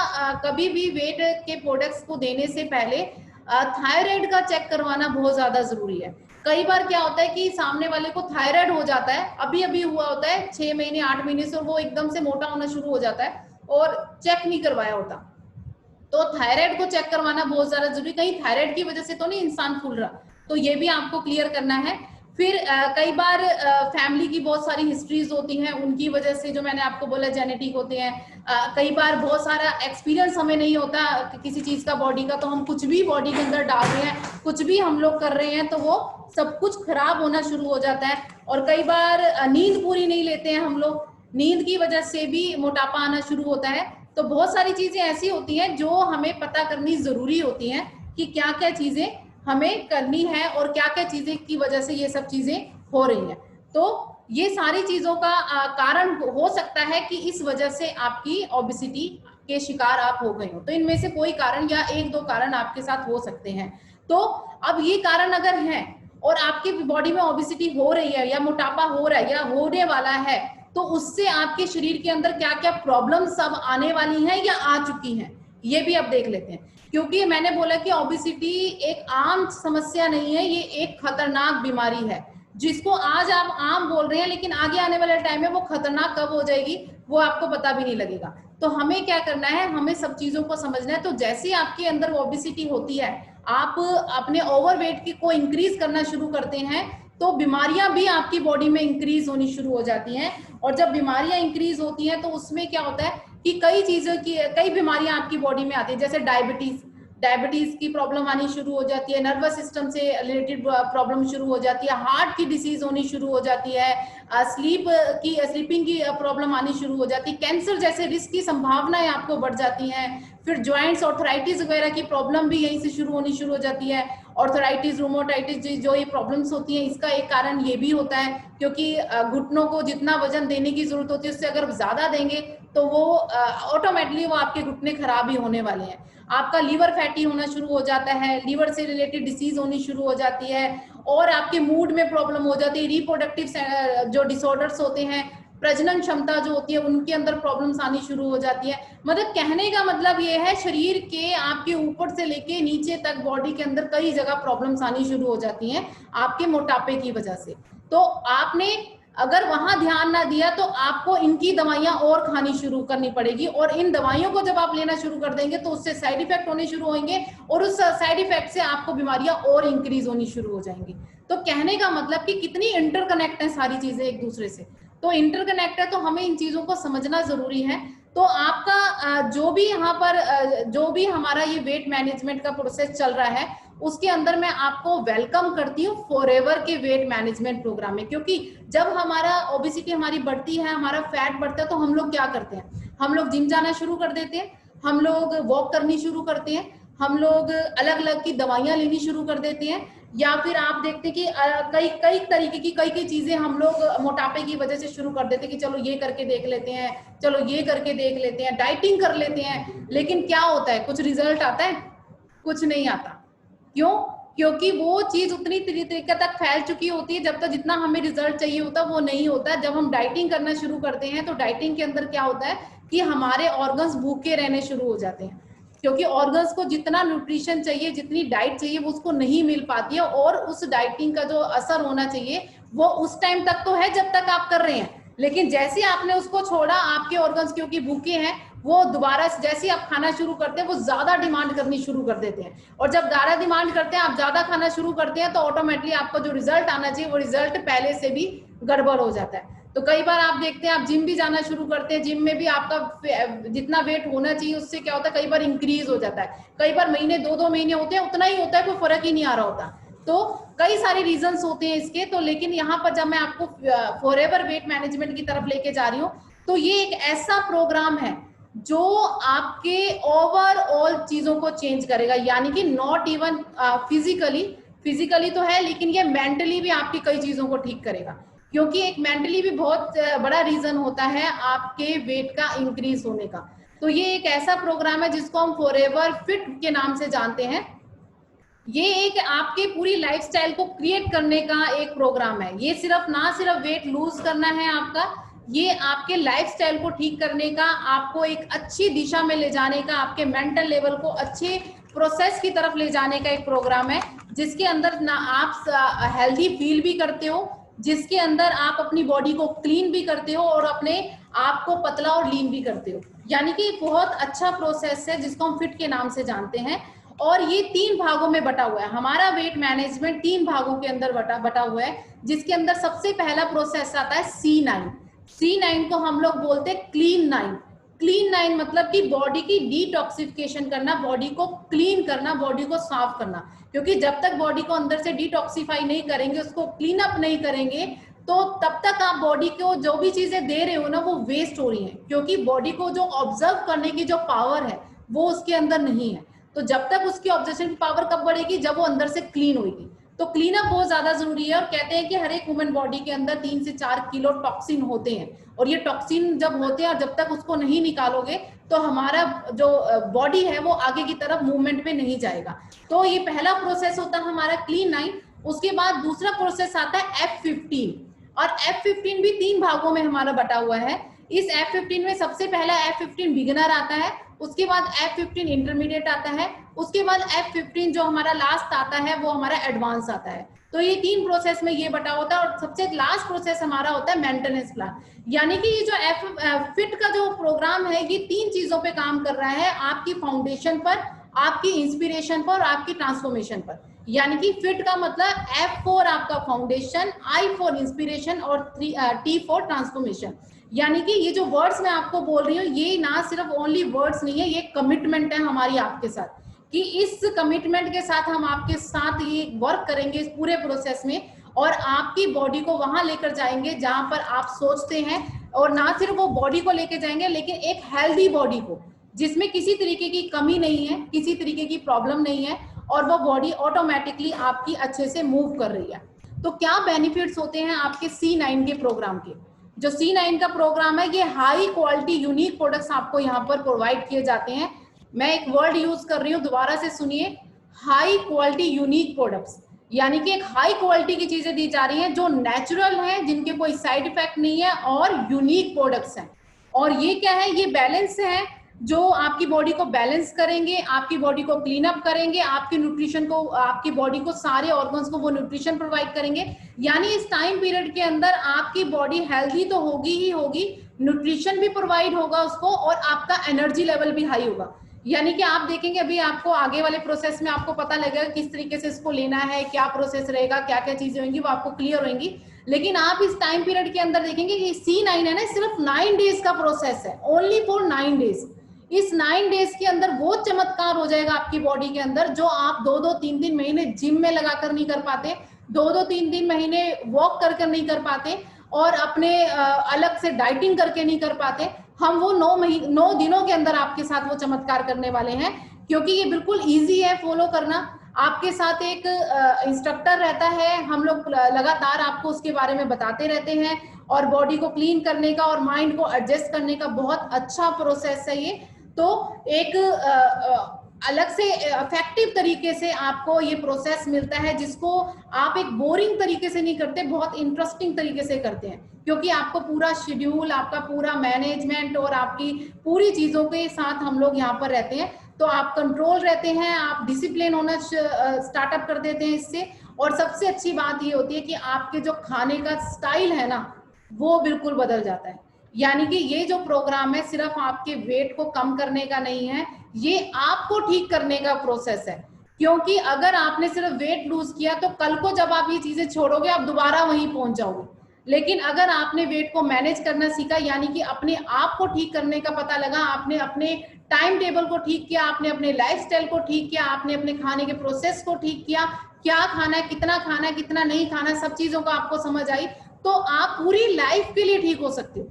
कभी भी वेट के प्रोडक्ट्स को देने से पहले थायराइड का चेक करवाना बहुत ज्यादा जरूरी है। कई बार क्या होता है कि सामने वाले को थायराइड हो जाता है, अभी अभी हुआ होता है 6 महीने 8 महीने से, और वो एकदम से मोटा होना शुरू हो जाता है और चेक नहीं करवाया होता। तो थायराइड को चेक करवाना बहुत ज्यादा जरूरी, कहीं थायराइड की वजह से तो नहीं इंसान फूल रहा, तो ये भी आपको क्लियर करना है। फिर कई बार फैमिली की बहुत सारी हिस्ट्रीज होती हैं, उनकी वजह से, जो मैंने आपको बोला जेनेटिक होते हैं। कई बार बहुत सारा एक्सपीरियंस हमें नहीं होता किसी चीज का बॉडी का, तो हम कुछ भी बॉडी के अंदर डाल रहे हैं, कुछ भी हम लोग कर रहे हैं, तो वो सब कुछ खराब होना शुरू हो जाता है। और कई बार नींद पूरी नहीं लेते हैं हम लोग, नींद की वजह से भी मोटापा आना शुरू होता है। तो बहुत सारी चीजें ऐसी होती हैं जो हमें पता करनी जरूरी होती हैं कि क्या क्या चीजें हमें करनी है और क्या क्या चीजें की वजह से ये सब चीजें हो रही हैं। तो ये सारी चीजों का कारण हो सकता है कि इस वजह से आपकी ओबेसिटी के शिकार आप हो गए हो। तो इनमें से कोई कारण या 1-2 कारण आपके साथ हो सकते हैं। तो अब ये कारण अगर हैं और आपकी बॉडी में ओबेसिटी हो रही है या मोटापा हो रहा है या होने वाला है, तो उससे आपके शरीर के अंदर क्या क्या प्रॉब्लम सब आने वाली हैं या आ चुकी हैं, ये भी अब देख लेते हैं। क्योंकि मैंने बोला कि ओबेसिटी एक आम समस्या नहीं है, ये एक खतरनाक बीमारी है, जिसको आज आप आम बोल रहे हैं, लेकिन आगे आने वाले टाइम में वो खतरनाक कब हो जाएगी वो आपको पता भी नहीं लगेगा। तो हमें क्या करना है, हमें सब चीजों को समझना है। तो जैसे ही आपके अंदर ओबेसिटी होती है, आप अपने ओवरवेट को इंक्रीज करना शुरू करते हैं, तो बीमारियां भी आपकी बॉडी में इंक्रीज होनी शुरू हो जाती हैं। और जब बीमारियां इंक्रीज होती हैं तो उसमें क्या होता है कि कई बीमारियां आपकी बॉडी में आती है, जैसे डायबिटीज की प्रॉब्लम आनी शुरू हो जाती है, नर्वस सिस्टम से रिलेटेड प्रॉब्लम शुरू हो जाती है, हार्ट की डिसीज होनी शुरू हो जाती है, स्लीपिंग की प्रॉब्लम आनी शुरू हो जाती है, कैंसर जैसे रिस्क की संभावनाएं आपको बढ़ जाती हैं। फिर जॉइंट्स ऑर्थराइटिस वगैरह की प्रॉब्लम भी यहीं से शुरू होनी शुरू हो जाती है। ऑर्थराइटिस, रूमेटाइटिस जो ये प्रॉब्लम्स होती हैं, इसका एक कारण ये भी होता है क्योंकि घुटनों को जितना वजन देने की जरूरत होती है उससे अगर ज्यादा देंगे तो वो ऑटोमेटिकली वो आपके घुटने खराब ही होने वाले हैं। आपका लीवर फैटी होना शुरू हो जाता है, लीवर से रिलेटेड डिसीज होनी शुरू हो जाती है, और आपके मूड में प्रॉब्लम हो जाती है। रिप्रोडक्टिव जो डिसऑर्डर्स होते हैं, प्रजनन क्षमता जो होती है उनके अंदर प्रॉब्लम्स आनी शुरू हो जाती है। मतलब कहने का मतलब ये है, शरीर के आपके ऊपर से लेके नीचे तक बॉडी के अंदर कई जगह प्रॉब्लम्स आनी शुरू हो जाती हैं आपके मोटापे की वजह से। तो आपने अगर वहां ध्यान ना दिया तो आपको इनकी दवाइयां और खानी शुरू करनी पड़ेगी, और इन दवाइयों को जब आप लेना शुरू कर देंगे तो उससे साइड इफेक्ट होने शुरू होंगे, और उस साइड इफेक्ट से आपको बीमारियां और इंक्रीज होनी शुरू हो जाएंगी। तो कहने का मतलब कि कितनी इंटरकनेक्ट है सारी चीजें एक दूसरे से। तो इंटरकनेक्ट है, तो हमें इन चीजों को समझना जरूरी है। तो आपका जो भी यहाँ पर जो भी हमारा ये वेट मैनेजमेंट का प्रोसेस चल रहा है, उसके अंदर मैं आपको वेलकम करती हूँ फॉरएवर के वेट मैनेजमेंट प्रोग्राम में। क्योंकि जब हमारा ओबेसिटी हमारी बढ़ती है, हमारा फैट बढ़ता है, तो हम लोग क्या करते हैं, हम लोग जिम जाना शुरू कर देते हैं, हम लोग वॉक करनी शुरू करते हैं, हम लोग अलग अलग की दवाइयां लेनी शुरू कर देते हैं, या फिर आप देखते हैं कि कई कई तरीके की कई चीजें हम लोग मोटापे की वजह से शुरू कर देते हैं कि चलो ये करके देख लेते हैं, चलो ये करके देख लेते हैं, डाइटिंग कर लेते हैं। लेकिन क्या होता है, कुछ रिजल्ट आता है? कुछ नहीं आता। क्यों? क्योंकि वो चीज उतनी तरीके तक फैल चुकी होती है, जब तक जितना हमें रिजल्ट चाहिए होता है वो नहीं होता। जब हम डाइटिंग करना शुरू करते हैं तो डाइटिंग के अंदर क्या होता है कि हमारे ऑर्गन्स भूखे रहने शुरू हो जाते हैं, क्योंकि ऑर्गन्स को जितना न्यूट्रिशन चाहिए, जितनी डाइट चाहिए, वो उसको नहीं मिल पाती है। और उस डाइटिंग का जो असर होना चाहिए वो उस टाइम तक तो है जब तक आप कर रहे हैं, लेकिन जैसे आपने उसको छोड़ा, आपके ऑर्गन्स क्योंकि भूखे हैं, वो दोबारा जैसे आप खाना शुरू करते हैं वो ज्यादा डिमांड करनी शुरू कर देते हैं। और जब ज्यादा डिमांड करते हैं, आप ज्यादा खाना शुरू करते हैं, तो ऑटोमेटिकली आपका जो रिजल्ट आना चाहिए वो रिजल्ट पहले से भी गड़बड़ हो जाता है। तो कई बार आप देखते हैं, आप जिम भी जाना शुरू करते हैं, जिम में भी आपका जितना वेट होना चाहिए उससे क्या होता है, कई बार इंक्रीज हो जाता है, कई बार महीने 2-2 महीने होते हैं उतना ही होता है, कोई फर्क ही नहीं आ रहा होता। तो कई सारे रीजंस होते हैं इसके। तो लेकिन यहाँ पर जब मैं आपको फॉरएवर वेट मैनेजमेंट की तरफ लेके जा रही हूँ, तो ये एक ऐसा प्रोग्राम है जो आपके ओवरऑल चीजों को चेंज करेगा, यानी कि नॉट इवन फिजिकली तो है, लेकिन ये मेंटली भी आपकी कई चीजों को ठीक करेगा, क्योंकि एक मेंटली भी बहुत बड़ा रीजन होता है आपके वेट का इंक्रीज होने का। तो ये एक ऐसा प्रोग्राम है जिसको हम फॉरएवर फिट के नाम से जानते हैं। ये एक आपके पूरी लाइफस्टाइल को क्रिएट करने का एक प्रोग्राम है। ये ना सिर्फ वेट लूज करना है आपका, ये आपके लाइफस्टाइल को ठीक करने का, आपको एक अच्छी दिशा में ले जाने का, आपके मेंटल लेवल को अच्छे प्रोसेस की तरफ ले जाने का एक प्रोग्राम है, जिसके अंदर ना आप हेल्दी फील भी करते हो, जिसके अंदर आप अपनी बॉडी को क्लीन भी करते हो और अपने आप को पतला और लीन भी करते हो। यानी कि बहुत अच्छा प्रोसेस है जिसको हम फिट के नाम से जानते हैं। और ये 3 भागों में बटा हुआ है। हमारा वेट मैनेजमेंट 3 भागों के अंदर बटा हुआ है, जिसके अंदर सबसे पहला प्रोसेस आता है C9। C9 को हम लोग बोलते हैं क्लीन 9। क्लीन 9 मतलब कि बॉडी की डिटॉक्सिफिकेशन करना, बॉडी को क्लीन करना, बॉडी को साफ करना। क्योंकि जब तक बॉडी को अंदर से डिटॉक्सिफाई नहीं करेंगे, उसको क्लीन अप नहीं करेंगे, तो तब तक आप बॉडी को जो भी चीजें दे रहे हो ना, वो वेस्ट हो रही हैं, क्योंकि बॉडी को जो ऑब्जर्व करने की जो पावर है वो उसके अंदर नहीं है। तो जब तक उसकी ऑब्जर्वेशन की पावर कब बढ़ेगी, जब वो अंदर से क्लीन होगी। तो क्लीन अप बहुत ज्यादा जरूरी है। और कहते हैं कि हर एक ह्यूमन बॉडी के अंदर 3 से 4 किलो टॉक्सिन होते हैं, और ये टॉक्सिन जब होते हैं और जब तक उसको नहीं निकालोगे तो हमारा जो बॉडी है वो आगे की तरफ मूवमेंट में नहीं जाएगा। तो ये पहला प्रोसेस होता है हमारा क्लीन 9। उसके बाद दूसरा प्रोसेस आता है F15, और F15 भी 3 भागों में हमारा बटा हुआ है। इस F15 में सबसे पहला F15 बिगिनर आता है, उसके बाद F15 इंटरमीडिएट आता है, उसके बाद F15 जो हमारा लास्ट आता है वो हमारा एडवांस आता है। तो ये 3 प्रोसेस में ये बटा होता है। और सबसे लास्ट प्रोसेस हमारा होता है मेंटेनेंस प्लान। यानी कि ये जो फिट का जो प्रोग्राम है, ये 3 चीजों पे काम कर रहा है, आपकी फाउंडेशन पर, आपकी इंस्पिरेशन पर और आपकी ट्रांसफॉर्मेशन पर। यानी कि फिट का मतलब F4 आपका फाउंडेशन, I फॉर इंस्पिरेशन और T फॉर ट्रांसफॉर्मेशन। यानी कि ये जो वर्ड्स मैं आपको बोल रही हूँ, ये ना सिर्फ ओनली वर्ड्स नहीं है, ये कमिटमेंट है हमारी आपके साथ, कि इस कमिटमेंट के साथ हम आपके साथ ये वर्क करेंगे इस पूरे प्रोसेस में, और आपकी बॉडी को वहां लेकर जाएंगे जहां पर आप सोचते हैं। और ना सिर्फ वो बॉडी को लेकर जाएंगे, लेकिन एक हेल्दी बॉडी को, जिसमें किसी तरीके की कमी नहीं है, किसी तरीके की प्रॉब्लम नहीं है, और वो बॉडी ऑटोमेटिकली आपकी अच्छे से मूव कर रही है। तो क्या बेनिफिट्स होते हैं आपके C9 के प्रोग्राम के? जो C9 का प्रोग्राम है, ये हाई क्वालिटी यूनिक प्रोडक्ट्स आपको यहाँ पर प्रोवाइड किए जाते हैं। मैं एक वर्ड यूज कर रही हूँ, दोबारा से सुनिए, हाई क्वालिटी यूनिक प्रोडक्ट्स। यानी कि एक हाई क्वालिटी की चीजें दी जा रही हैं जो नेचुरल हैं, जिनके कोई साइड इफेक्ट नहीं है, और यूनिक प्रोडक्ट्स हैं। और ये क्या है, ये बैलेंस है, जो आपकी बॉडी को बैलेंस करेंगे, आपकी बॉडी को क्लीन अप करेंगे, आपके न्यूट्रिशन को, आपकी बॉडी को, सारे ऑर्गन्स को वो न्यूट्रिशन प्रोवाइड करेंगे। यानी इस टाइम पीरियड के अंदर आपकी बॉडी हेल्दी तो होगी ही होगी, न्यूट्रिशन भी प्रोवाइड होगा उसको, और आपका एनर्जी लेवल भी हाई होगा। यानी कि आप देखेंगे, अभी आपको आगे वाले प्रोसेस में आपको पता लगेगा किस तरीके से इसको लेना है, क्या प्रोसेस रहेगा, क्या क्या चीजें होंगी, वो आपको क्लियर होंगी। लेकिन आप इस टाइम पीरियड के अंदर देखेंगे कि C9 है ना, सिर्फ 9 डेज का प्रोसेस है, ओनली फॉर 9 डेज। इस 9 डेज के अंदर वो चमत्कार हो जाएगा आपकी बॉडी के अंदर, जो आप 2-2, 3-3 महीने जिम में लगाकर नहीं कर पाते, 2-2, 3-3 महीने वॉक कर नहीं कर पाते, और अपने अलग से डाइटिंग करके नहीं कर पाते। हम वो 9 दिनों के अंदर आपके साथ वो चमत्कार करने वाले हैं, क्योंकि ये बिल्कुल ईजी है फॉलो करना। आपके साथ एक इंस्ट्रक्टर रहता है, हम लोग लगातार आपको उसके बारे में बताते रहते हैं, और बॉडी को क्लीन करने का और माइंड को एडजस्ट करने का बहुत अच्छा प्रोसेस है ये। तो एक अलग से इफेक्टिव तरीके से आपको ये प्रोसेस मिलता है, जिसको आप एक बोरिंग तरीके से नहीं करते, बहुत इंटरेस्टिंग तरीके से करते हैं, क्योंकि आपको पूरा शेड्यूल, आपका पूरा मैनेजमेंट और आपकी पूरी चीजों के साथ हम लोग यहाँ पर रहते हैं, तो आप कंट्रोल रहते हैं, आप डिसिप्लिन होना स्टार्टअप कर देते हैं इससे। और सबसे अच्छी बात ये होती है कि आपके जो खाने का स्टाइल है ना, वो बिल्कुल बदल जाता है। यानी कि ये जो प्रोग्राम है सिर्फ आपके वेट को कम करने का नहीं है, ये आपको ठीक करने का प्रोसेस है। क्योंकि अगर आपने सिर्फ वेट लूज किया तो कल को जब आप ये चीजें छोड़ोगे आप दोबारा वहीं पहुंच जाओगे। लेकिन अगर आपने वेट को मैनेज करना सीखा, यानी कि अपने आप को ठीक करने का पता लगा, आपने अपने टाइम टेबल को ठीक किया, आपने अपने लाइफस्टाइल को ठीक किया, आपने अपने खाने के प्रोसेस को ठीक किया, क्या खाना है, कितना नहीं खाना, सब चीजों को आपको समझ आई, तो आप पूरी लाइफ के लिए ठीक हो सकते हो।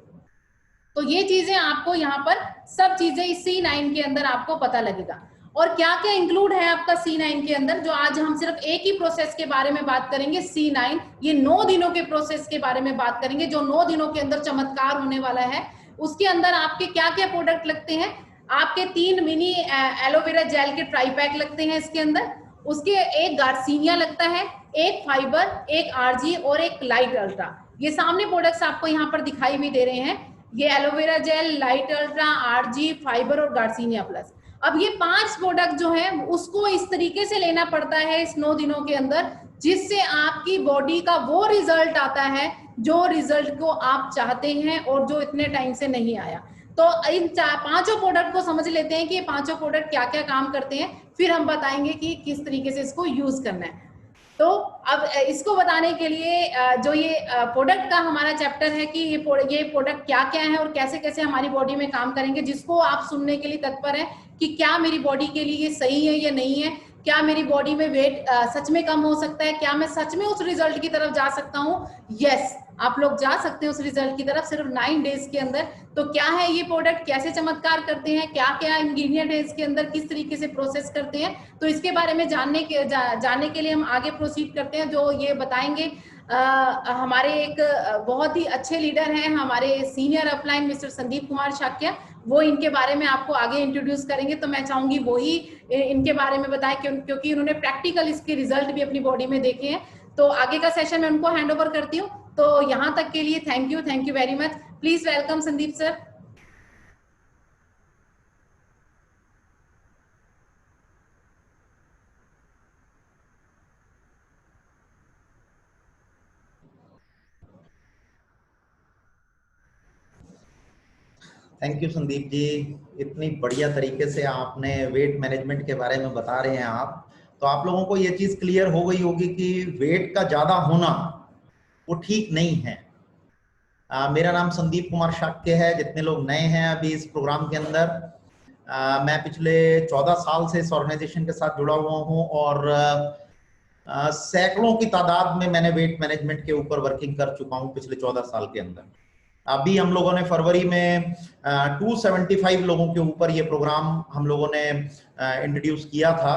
तो ये चीजें आपको यहाँ पर सब चीजें इस C9 के अंदर आपको पता लगेगा। और क्या क्या इंक्लूड है आपका C9 के अंदर, जो आज हम सिर्फ एक ही प्रोसेस के बारे में बात करेंगे। C9 ये 9 दिनों के प्रोसेस के बारे में बात करेंगे, जो 9 दिनों के अंदर चमत्कार होने वाला है। उसके अंदर आपके क्या क्या प्रोडक्ट लगते हैं, आपके 3 मिनी एलोवेरा जेल के ट्राई पैक लगते हैं इसके अंदर, उसके एक गार्सिनिया लगता है, एक फाइबर, एक आरजी और एक लाइट अल्ट्रा। ये सामने प्रोडक्ट्स आपको यहाँ पर दिखाई भी दे रहे हैं, ये aloe vera gel, light ultra, RG, fibre और गार्सिनिया प्लस। अब ये 5 प्रोडक्ट जो है उसको इस तरीके से लेना पड़ता है इस 9 दिनों के अंदर, जिससे आपकी बॉडी का वो रिजल्ट आता है जो रिजल्ट को आप चाहते हैं और जो इतने टाइम से नहीं आया। तो इन 5 प्रोडक्ट को समझ लेते हैं कि ये 5 प्रोडक्ट क्या क्या काम करते हैं, फिर हम बताएंगे कि किस तरीके से इसको यूज करना है। तो अब इसको बताने के लिए जो ये प्रोडक्ट का हमारा चैप्टर है कि ये प्रोडक्ट क्या क्या है और कैसे कैसे हमारी बॉडी में काम करेंगे, जिसको आप सुनने के लिए तत्पर है कि क्या मेरी बॉडी के लिए ये सही है या नहीं है, क्या मेरी बॉडी में वेट सच में कम हो सकता है, क्या मैं सच में उस रिजल्ट की तरफ जा सकता हूँ। यस, आप लोग जा सकते हैं उस रिजल्ट की तरफ सिर्फ 9 डेज के अंदर। तो क्या है ये प्रोडक्ट, कैसे चमत्कार करते हैं, क्या क्या इंग्रेडिएंट है इसके अंदर, किस तरीके से प्रोसेस करते हैं, तो इसके बारे में जानने के लिए हम आगे प्रोसीड करते हैं। जो ये बताएंगे हमारे एक बहुत ही अच्छे लीडर हैं, हमारे senior upline mister Sandeep Kumar Shakya, वो इनके बारे में आपको आगे इंट्रोड्यूस करेंगे। तो मैं चाहूंगी वो ही इनके बारे में बताएं, क्योंकि उन्होंने प्रैक्टिकल इसके रिजल्ट भी अपनी बॉडी में देखे हैं। तो आगे का सेशन मैं उनको हैंड ओवर करती हूँ। तो यहाँ तक के लिए thank you very much. Please welcome Sandeep sir. Thank you Sandeep ji, इतनी बढ़िया तरीके से आपने वेट मैनेजमेंट के बारे में बता रहे हैं आप। तो आप लोगों को ये चीज क्लियर हो गई होगी कि वेट का ज्यादा होना वो ठीक नहीं है। मेरा नाम संदीप कुमार शाक्य है। जितने लोग नए हैं अभी इस प्रोग्राम के अंदर, मैं पिछले 14 साल से इस ऑर्गेनाइजेशन के साथ जुड़ा हुआ हूँ और सैकड़ों की तादाद में मैंने वेट मैनेजमेंट के ऊपर वर्किंग कर चुका हूँ पिछले 14 साल के अंदर। अभी हम लोगों ने फरवरी में 275 लोगों के ऊपर ये प्रोग्राम हम लोगों ने इंट्रोड्यूस किया था,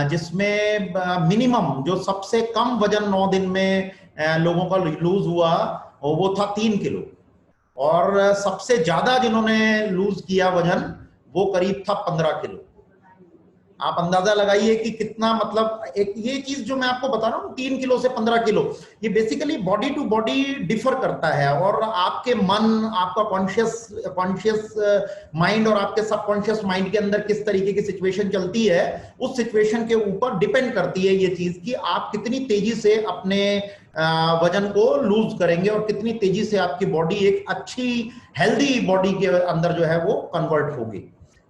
जिसमें मिनिमम जो सबसे कम वजन 9 दिन में लोगों का लूज हुआ वो था 3 किलो, और सबसे ज्यादा जिन्होंने लूज किया वजन वो करीब था 15 किलो। आप अंदाजा लगाइए कि कितना, मतलब एक ये चीज जो मैं आपको बता रहा हूँ 3 किलो से 15 किलो, ये basically body to body differ करता है, और आपके मन, आपका कॉन्शियस माइंड और आपके सबकॉन्शियस माइंड के अंदर किस तरीके की सिचुएशन चलती है, उस सिचुएशन के ऊपर डिपेंड करती है ये चीज कि आप कितनी तेजी से अपने वजन को लूज करेंगे और कितनी तेजी से आपकी बॉडी एक अच्छी हेल्दी बॉडी के अंदर जो है वो कन्वर्ट होगी।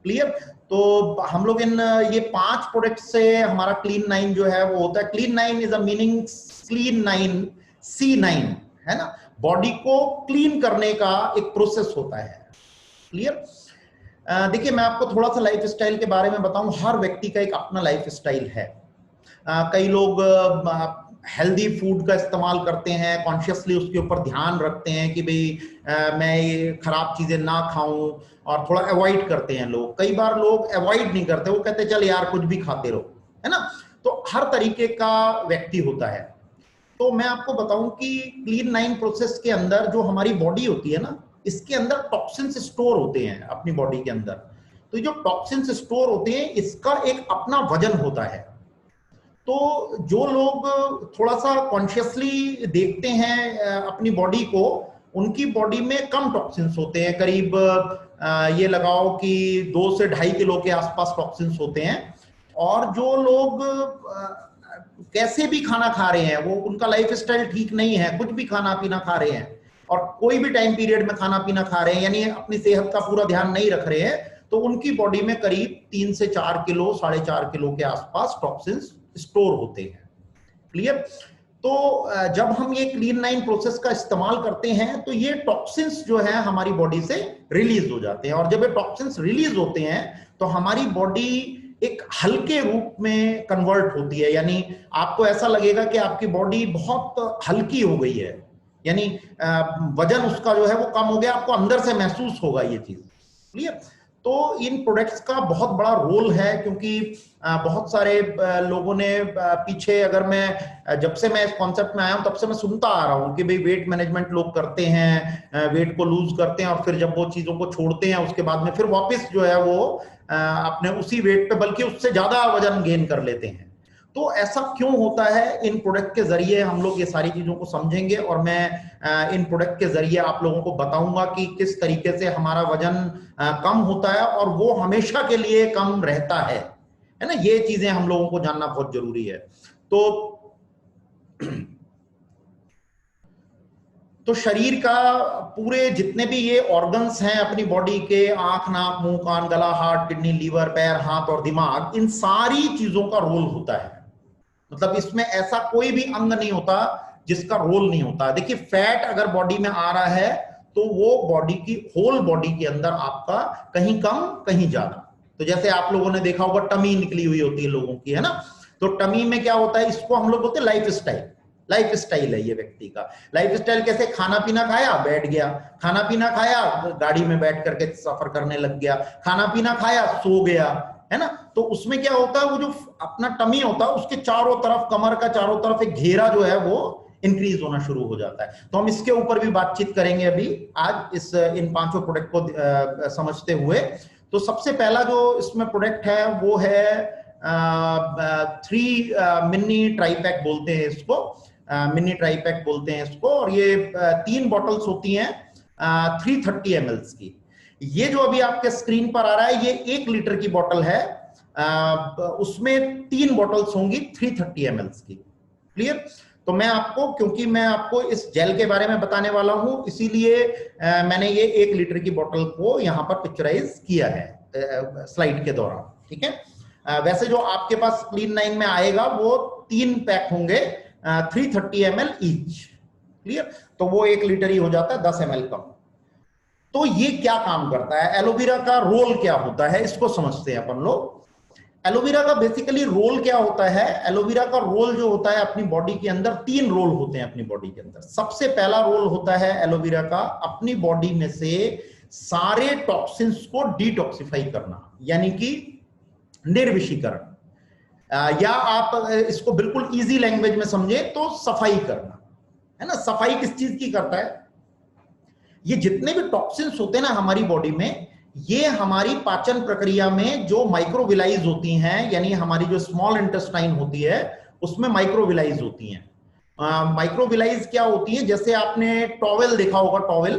क्लियर? तो हम लोग इन ये 5 प्रोडक्ट से हमारा क्लीन 9 जो है वो होता है। Clean 9 is a meaning clean 9, C9 है ना, बॉडी को क्लीन करने का एक प्रोसेस होता है। क्लियर? देखिए मैं आपको थोड़ा सा लाइफ स्टाइल के बारे में बताऊं। हर व्यक्ति का एक अपना लाइफ स्टाइल है। कई लोग हेल्दी फूड का इस्तेमाल करते हैं, कॉन्शियसली उसके ऊपर ध्यान रखते हैं कि भाई मैं ये खराब चीजें ना खाऊं, और थोड़ा अवॉइड करते हैं लोग। कई बार लोग अवॉइड नहीं करते, वो कहते हैं चल यार कुछ भी खाते रहो, है ना। तो हर तरीके का व्यक्ति होता है। तो मैं आपको बताऊं कि क्लीन 9 प्रोसेस के अंदर जो हमारी बॉडी होती है ना, इसके अंदर टॉक्सिन्स स्टोर होते हैं अपनी बॉडी के अंदर। तो जो टॉक्सिन्स स्टोर होते हैं इसका एक अपना वजन होता है। तो जो लोग थोड़ा सा कॉन्शियसली देखते हैं अपनी बॉडी को, उनकी बॉडी में कम टॉक्सिन्स होते हैं, करीब ये लगाओ कि 2 से 2.5 किलो के आसपास टॉक्सिन्स होते हैं। और जो लोग कैसे भी खाना खा रहे हैं, वो उनका लाइफ स्टाइल ठीक नहीं है, कुछ भी खाना पीना खा रहे हैं और कोई भी टाइम पीरियड में खाना पीना खा रहे हैं, यानी अपनी सेहत का पूरा ध्यान नहीं रख रहे हैं, तो उनकी बॉडी में करीब 3 से 4 किलो 4.5 किलो के आसपास टॉक्सिन्स स्टोर होते हैं। क्लियर? तो जब हम ये क्लीन 9 प्रोसेस का इस्तेमाल करते हैं तो ये टॉक्सिन्स जो है हमारी बॉडी से रिलीज हो जाते हैं, और जब ये टॉक्सिन्स रिलीज होते हैं तो हमारी बॉडी एक हल्के रूप में कन्वर्ट होती है, यानी आपको ऐसा लगेगा कि आपकी बॉडी बहुत हल्की हो गई है, यानी वजन उसका जो है वो कम हो गया, आपको अंदर से महसूस होगा ये चीज। क्लियर? तो इन प्रोडक्ट्स का बहुत बड़ा रोल है, क्योंकि बहुत सारे लोगों ने पीछे, अगर मैं जब से मैं इस कॉन्सेप्ट में आया हूं तब से मैं सुनता आ रहा हूं कि भाई वेट मैनेजमेंट लोग करते हैं, वेट को लूज करते हैं और फिर जब वो चीजों को छोड़ते हैं उसके बाद में फिर वापस जो है वो अपने उसी वेट पे बल्कि उससे ज्यादा वजन गेन कर लेते हैं। तो ऐसा क्यों होता है, इन प्रोडक्ट के जरिए हम लोग ये सारी चीजों को समझेंगे, और मैं इन प्रोडक्ट के जरिए आप लोगों को बताऊंगा कि किस तरीके से हमारा वजन कम होता है और वो हमेशा के लिए कम रहता है ना। ये चीजें हम लोगों को जानना बहुत जरूरी है। तो शरीर का पूरे जितने भी ये ऑर्गन्स हैं अपनी बॉडी के, आंख, नाक, मुंह, कान, गला, हार्ट, किडनी, लीवर, पैर, हाथ और दिमाग, इन सारी चीजों का रोल होता है। मतलब इसमें ऐसा कोई भी अंग नहीं होता जिसका रोल नहीं होता। देखिए, फैट अगर बॉडी में आ रहा है तो वो बॉडी की, होल बॉडी के अंदर आपका कहीं कम कहीं ज्यादा। तो जैसे आप लोगों ने देखा होगा टमी निकली हुई होती है लोगों की, है ना। तो टमी में क्या होता है, इसको हम लोग बोलते हैं लाइफ स्टाइल। लाइफ स्टाइल है ये व्यक्ति का। लाइफ स्टाइल कैसे, खाना पीना खाया बैठ गया, खाना पीना खाया गाड़ी में बैठ करके सफर करने लग गया, खाना पीना खाया सो गया, है ना। तो उसमें क्या होता है, वो जो अपना टमी होता है उसके चारों तरफ, कमर का चारों तरफ एक घेरा जो है वो इंक्रीज होना शुरू हो जाता है। तो हम इसके ऊपर भी बातचीत करेंगे अभी आज इन 5 प्रोडक्ट को समझते हुए। तो सबसे पहला जो इसमें प्रोडक्ट है वो है 3 मिनी ट्राईपैक बोलते हैं इसको, मिनी ट्राईपैक बोलते हैं इसको। और ये 3 बॉटल्स होती हैं 330 ml की। ये जो अभी आपके स्क्रीन पर आ रहा है ये 1 लीटर की बोतल है, उसमें 3 बॉटल्स होंगी 330 ml की। क्लियर? तो मैं आपको, क्योंकि मैं आपको इस जेल के बारे में बताने वाला हूं, इसीलिए मैंने ये 1 लीटर की बोतल को यहां पर पिक्चराइज किया है स्लाइड के दौरान। ठीक है? वैसे जो आपके पास क्लीन 9 में आएगा वो 3 पैक होंगे 330 ml ईच। क्लियर? तो वो 1 लीटर ही हो जाता है, 10 ml कम। तो ये क्या काम करता है, एलोवेरा का रोल क्या होता है, इसको समझते हैं अपन लोग। एलोवेरा का बेसिकली रोल क्या होता है, एलोवेरा का रोल जो होता है अपनी बॉडी के अंदर, 3 रोल होते हैं अपनी बॉडी के अंदर। सबसे पहला रोल होता है एलोवेरा का अपनी बॉडी में से सारे टॉक्सिन्स को डिटॉक्सिफाई करना, यानी कि निर्विषीकरण, या आप इसको बिल्कुल इजी लैंग्वेज में समझे तो सफाई करना, है ना। सफाई किस चीज की करता है, ये जितने भी टॉक्सिन्स होते हैं ना हमारी बॉडी में, ये हमारी पाचन प्रक्रिया में जो माइक्रोविलाइज होती हैं, यानी हमारी जो स्मॉल इंटेस्टाइन होती है उसमें माइक्रोविलाइज होती हैं। माइक्रोविलाइज क्या होती है, जैसे आपने टॉवेल देखा होगा, टॉवेल,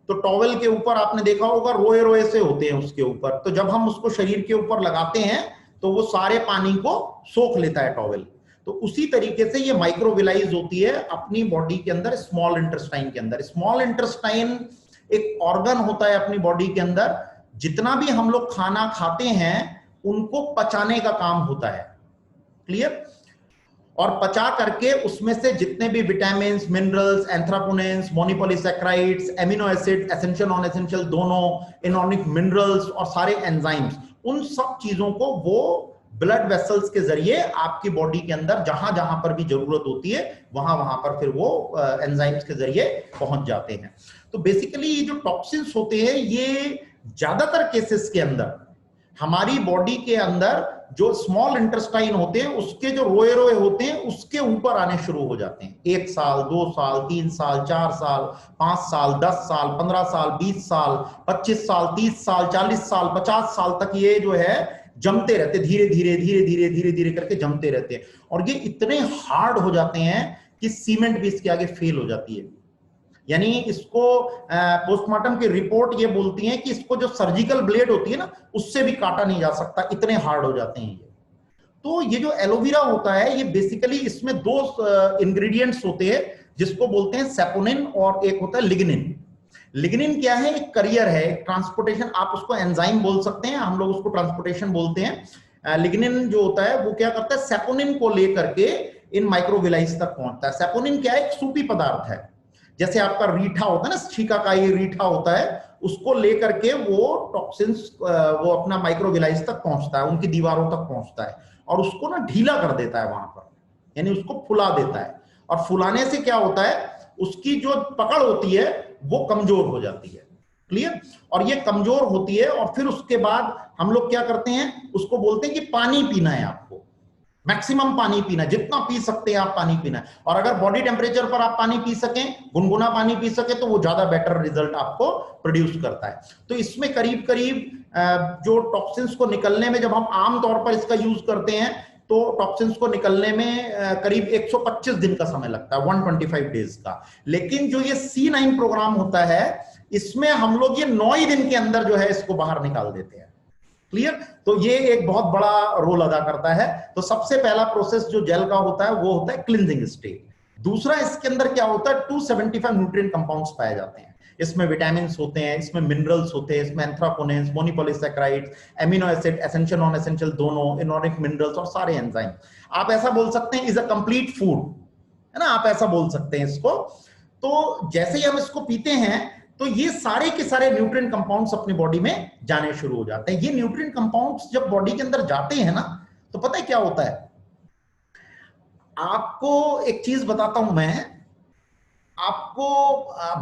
तो टॉवेल के ऊपर आपने देखा होगा रोए रोए से होते हैं उसके ऊपर। तो जब हम उसको शरीर के ऊपर लगाते हैं तो वो सारे पानी को सोख लेता है टॉवेल। तो उसी तरीके से ये माइक्रोविलाइज होती है अपनी बॉडी के अंदर, स्मॉल इंटेस्टाइन के अंदर। स्मॉल इंटेस्टाइन एक ऑर्गन होता है अपनी बॉडी के अंदर, जितना भी हम लोग खाना खाते हैं उनको पचाने का काम होता है। क्लियर? और पचा करके उसमें से जितने भी विटामिन, मिनरल्स, एंथ्रापोनेंस, monopolysaccharides, amino acid, essential non essential दोनों, इनऑर्गेनिक मिनरल्स और सारे एंजाइम्स, उन सब चीजों को वो ब्लड वेसल्स के जरिए आपकी बॉडी के अंदर जहां जहां पर भी जरूरत होती है वहां वहां पर फिर वो एंजाइम्स के जरिए पहुंच जाते हैं। तो बेसिकली ये जो टॉक्सिन्स होते हैं ये ज्यादातर केसेस के अंदर हमारी बॉडी के अंदर जो स्मॉल इंटेस्टाइन होते हैं उसके जो रोए रोए होते हैं उसके ऊपर आने शुरू हो जाते हैं। 1 साल, 2 साल, 3 साल, 4 साल, 5 साल, 10 साल, 15 साल, 20 साल, 25 साल, 30 साल, 40 साल, 50 साल तक ये जो है जमते रहते, धीरे धीरे धीरे धीरे धीरे धीरे करके जमते रहते हैं। और ये इतने हार्ड हो जाते हैं कि सीमेंट भी इसके आगे फेल हो जाती है। यानी इसको पोस्टमार्टम की रिपोर्ट ये बोलती है कि इसको जो सर्जिकल ब्लेड होती है ना उससे भी काटा नहीं जा सकता, इतने हार्ड हो जाते हैं ये। तो ये जो एलोवेरा होता है ये बेसिकली इसमें 2 इंग्रेडिएंट्स होते हैं जिसको बोलते हैं सेपोनिन और एक होता है लिग्निन। लिग्निन क्या है? एक करियर है, एक ट्रांसपोर्टेशन, आप उसको एंजाइम बोल सकते हैं, हम लोग उसको ट्रांसपोर्टेशन बोलते हैं। लिग्निन जो होता है वो क्या करता है? सेपोनिन को लेकर के इन माइक्रोविलाइज तक पहुंचता है। सेपोनिन क्या है? एक सूपी पदार्थ है, जैसे आपका रीठा होता है ना, शिकाकाई रीठा होता है, उसको लेकर के वो टॉक्सिन्स वो अपना माइक्रोविलाइज तक पहुंचता है, उनकी दीवारों तक पहुंचता है और उसको ना ढीला कर देता है वहां पर, यानी उसको फुला देता है। और फुलाने से क्या होता है? उसकी जो पकड़ होती है वो कमजोर हो जाती है। क्लियर? और ये कमजोर होती है और फिर उसके बाद हम लोग क्या करते हैं? उसको बोलते हैं कि पानी पीना है आपको, मैक्सिमम पानी पीना, जितना पी सकते हैं आप पानी पीना है। और अगर बॉडी टेम्परेचर पर आप पानी पी सकें, गुनगुना पानी पी सके, तो वो ज्यादा बेटर रिजल्ट आपको प्रोड्यूस करता है। तो इसमें करीब करीब जो टॉक्सिन्स को निकलने में, जब हम आम तौर पर इसका यूज करते हैं तो टॉक्सिन्स को निकलने में करीब 125 दिन का समय लगता है, 125 डेज का। लेकिन जो ये C9 प्रोग्राम होता है इसमें हम लोग ये 9 ही दिन के अंदर जो है इसको बाहर निकाल देते हैं। क्लियर? तो ये एक बहुत बड़ा रोल अदा करता है। तो सबसे पहला प्रोसेस जो जेल का होता है वो होता है क्लींजिंग स्टेज। दूसरा, इसके अंदर क्या होता है? 275 न्यूट्रिएंट कंपाउंड्स पाए जाते हैं। इसमें विटामिन होते हैं, इसमें मिनरल्स होते हैं, इसमें anthraquinones, monopolysaccharides, amino acid, essential non essential दोनों, इनऑर्गेनिक मिनरल्स और सारे एंजाइम। आप ऐसा बोल सकते हैं इज अ कंप्लीट फूड, है ना, आप ऐसा बोल सकते हैं इसको। तो जैसे ही हम इसको पीते हैं तो ये सारे के सारे न्यूट्रिएंट कंपाउंड्स अपनी बॉडी में जाने शुरू हो जाते हैं। ये न्यूट्रिएंट कंपाउंड्स जब बॉडी के अंदर जाते हैं ना, तो पता है क्या होता है? आपको एक चीज बताता हूं मैं, आपको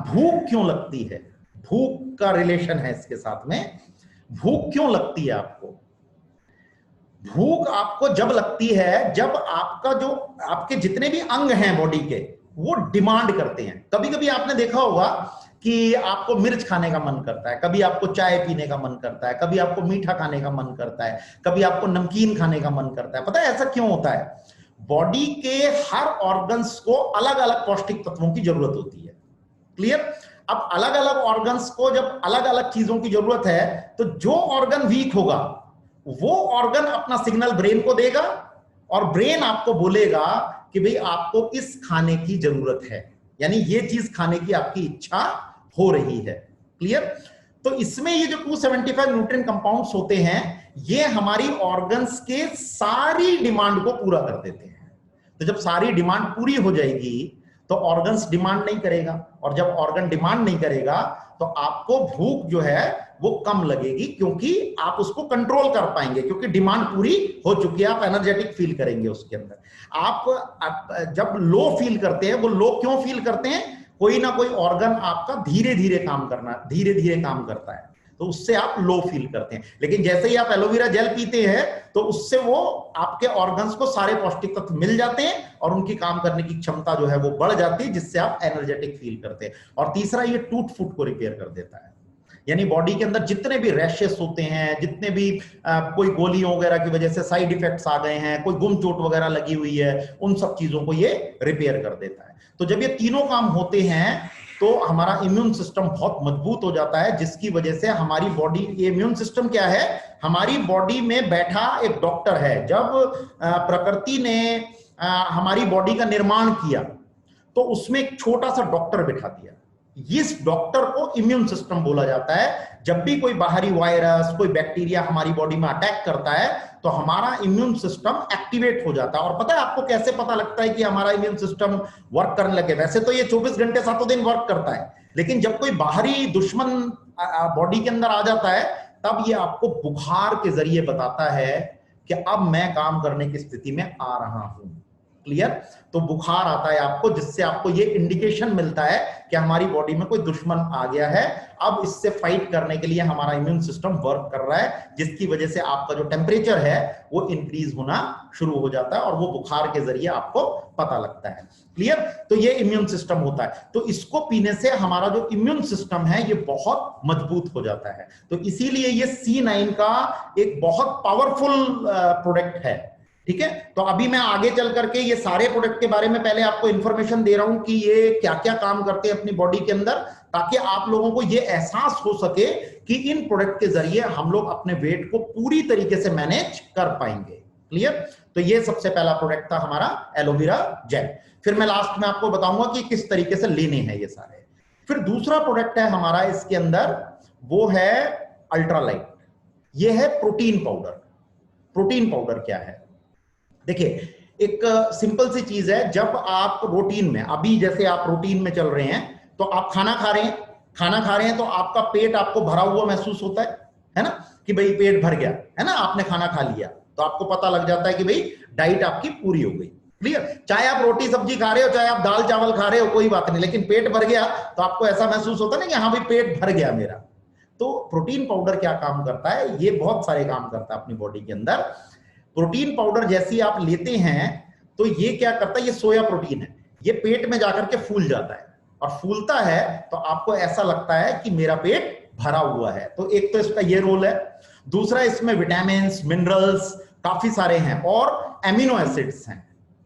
भूख क्यों लगती है? भूख का रिलेशन है इसके साथ में। भूख क्यों लगती है आपको? भूख आपको जब लगती है जब आपका जो आपके जितने भी अंग हैं बॉडी के वो डिमांड करते हैं। कभी कभी आपने देखा होगा कि आपको मिर्च खाने का मन करता है, कभी आपको चाय पीने का मन करता है, कभी आपको मीठा खाने का मन करता है, कभी आपको नमकीन खाने का मन करता है। पता है ऐसा क्यों होता है? बॉडी के हर ऑर्गन्स को अलग अलग पौष्टिक तत्वों की जरूरत होती है। क्लियर? अब अलग अलग ऑर्गन्स को जब अलग अलग चीजों की जरूरत है तो जो ऑर्गन वीक होगा वो ऑर्गन अपना सिग्नल ब्रेन को देगा और ब्रेन आपको बोलेगा कि भाई आपको इस खाने की जरूरत है, यानी ये चीज खाने की आपकी इच्छा हो रही है। क्लियर? तो इसमें ये जो 275 न्यूट्रिएंट कंपाउंड्स होते हैं ये हमारी ऑर्गन्स के सारी डिमांड को पूरा कर देते हैं। तो जब सारी डिमांड पूरी हो जाएगी तो ऑर्गन्स डिमांड नहीं करेगा, और जब ऑर्गन डिमांड नहीं करेगा तो आपको भूख जो है वो कम लगेगी, क्योंकि आप उसको कंट्रोल कर पाएंगे, क्योंकि डिमांड पूरी हो चुकी है, आप एनर्जेटिक फील करेंगे उसके अंदर। आप जब लो फील करते हैं, वो लो क्यों फील करते हैं? कोई ना कोई ऑर्गन आपका धीरे धीरे काम करता है, तो उससे आप लो फील करते हैं। लेकिन जैसे ही आप एलोवेरा जेल पीते हैं तो उससे वो आपके ऑर्गन्स को सारे पौष्टिक तत्व मिल जाते हैं और उनकी काम करने की क्षमता जो है वो बढ़ जाती है, जिससे आप एनर्जेटिक फील करते हैं। और तीसरा, ये टूट फूट को रिपेयर कर देता है, यानी बॉडी के अंदर जितने भी रैशेस होते हैं, जितने भी कोई गोलियों वगैरह की वजह से साइड इफेक्ट्स आ गए हैं, कोई गुम चोट वगैरह लगी हुई है, उन सब चीजों को ये रिपेयर कर देता है। तो जब ये तीनों काम होते हैं तो हमारा इम्यून सिस्टम बहुत मजबूत हो जाता है, जिसकी वजह से हमारी बॉडी, ये इम्यून सिस्टम क्या है? हमारी बॉडी में बैठा एक डॉक्टर है। जब प्रकृति ने हमारी बॉडी का निर्माण किया तो उसमें एक छोटा सा डॉक्टर बिठा दिया। इस डॉक्टर को इम्यून सिस्टम बोला जाता है। जब भी कोई बाहरी वायरस, कोई बैक्टीरिया हमारी बॉडी में अटैक करता है तो हमारा इम्यून सिस्टम एक्टिवेट हो जाता है। और पता है आपको कैसे पता लगता है कि हमारा इम्यून सिस्टम वर्क करने लगे? वैसे तो ये 24 घंटे 7 दिन वर्क करता है, लेकिन जब कोई बाहरी दुश्मन बॉडी के अंदर आ जाता है तब ये आपको बुखार के जरिए बताता है कि अब मैं काम करने की स्थिति में आ रहा हूं। क्लियर? तो बुखार आता है आपको, जिससे आपको ये इंडिकेशन मिलता है कि हमारी बॉडी में कोई दुश्मन आ गया है, अब इससे फाइट करने के लिए हमारा इम्यून सिस्टम वर्क कर रहा है, जिसकी वजह से आपका जो टेम्परेचर है वो इंक्रीज होना शुरू हो जाता है और वो बुखार के जरिए आपको पता लगता है। क्लियर? तो ये इम्यून सिस्टम होता है। तो इसको पीने से हमारा जो इम्यून सिस्टम है ये बहुत मजबूत हो जाता है। तो इसीलिए ये C9 का एक बहुत पावरफुल प्रोडक्ट है। ठीक है? तो अभी मैं आगे चल करके ये सारे प्रोडक्ट के बारे में पहले आपको इंफॉर्मेशन दे रहा हूं कि ये क्या क्या काम करते हैं अपनी बॉडी के अंदर, ताकि आप लोगों को ये एहसास हो सके कि इन प्रोडक्ट के जरिए हम लोग अपने वेट को पूरी तरीके से मैनेज कर पाएंगे। क्लियर? तो ये सबसे पहला प्रोडक्ट था हमारा एलोवेरा जेल। फिर मैं लास्ट में आपको बताऊंगा कि किस तरीके से लेने हैं ये सारे। फिर दूसरा प्रोडक्ट है हमारा इसके अंदर, वो है अल्ट्रालाइट। ये है प्रोटीन पाउडर। प्रोटीन पाउडर क्या है? देखिए, एक सिंपल सी चीज है, जब आप रूटीन में, अभी जैसे आप रूटीन में चल रहे हैं, तो आप खाना खा रहे हैं तो आपका पेट आपको भरा हुआ महसूस होता है ना, कि भाई पेट भर गया है ना, आपने खाना खा लिया तो आपको पता लग जाता है कि भाई डाइट आपकी पूरी हो गई। क्लियर? चाहे आप रोटी सब्जी खा रहे हो, चाहे आप दाल चावल खा रहे हो, कोई बात नहीं, लेकिन पेट भर गया तो आपको ऐसा महसूस होता है ना कि हाँ भाई पेट भर गया मेरा। तो प्रोटीन पाउडर क्या काम करता है? ये बहुत सारे काम करता है अपनी बॉडी के अंदर। प्रोटीन पाउडर जैसी आप लेते हैं तो ये क्या करता है, ये सोया प्रोटीन है, ये पेट में जाकर के फूल जाता है, और फूलता है तो आपको ऐसा लगता है कि मेरा पेट भरा हुआ है। तो एक तो इसका ये रोल है। दूसरा, इसमें विटामिन मिनरल्स काफी सारे हैं और एमिनो एसिड्स हैं।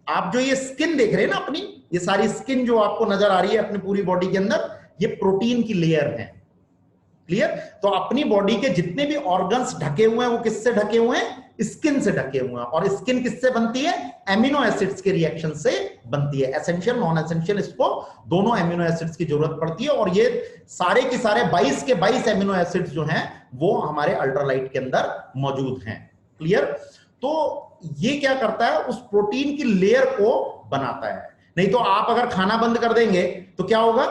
आप जो ये स्किन देख रहे हैं ना अपनी, ये सारी स्किन जो आपको नजर आ रही है अपनी पूरी बॉडी के अंदर, ये प्रोटीन की लेयर है। क्लियर? तो अपनी बॉडी के जितने भी ऑर्गन्स ढके हुए हैं वो किससे ढके हुए हैं? स्किन से ढके हुए हैं। और स्किन किससे बनती है? एमिनो एसिड्स के रिएक्शन से बनती है। एसेंशियल नॉन एसेंशियल, इसको दोनों एमिनो एसिड्स की जरूरत पड़ती है, और ये सारे के सारे 22 के 22 एमिनो एसिड्स जो हैं वो हमारे अल्ट्रालाइट के अंदर मौजूद हैं। क्लियर? तो ये क्या करता है, उस प्रोटीन की लेयर को बनाता है। नहीं तो आप अगर खाना बंद कर देंगे तो क्या होगा,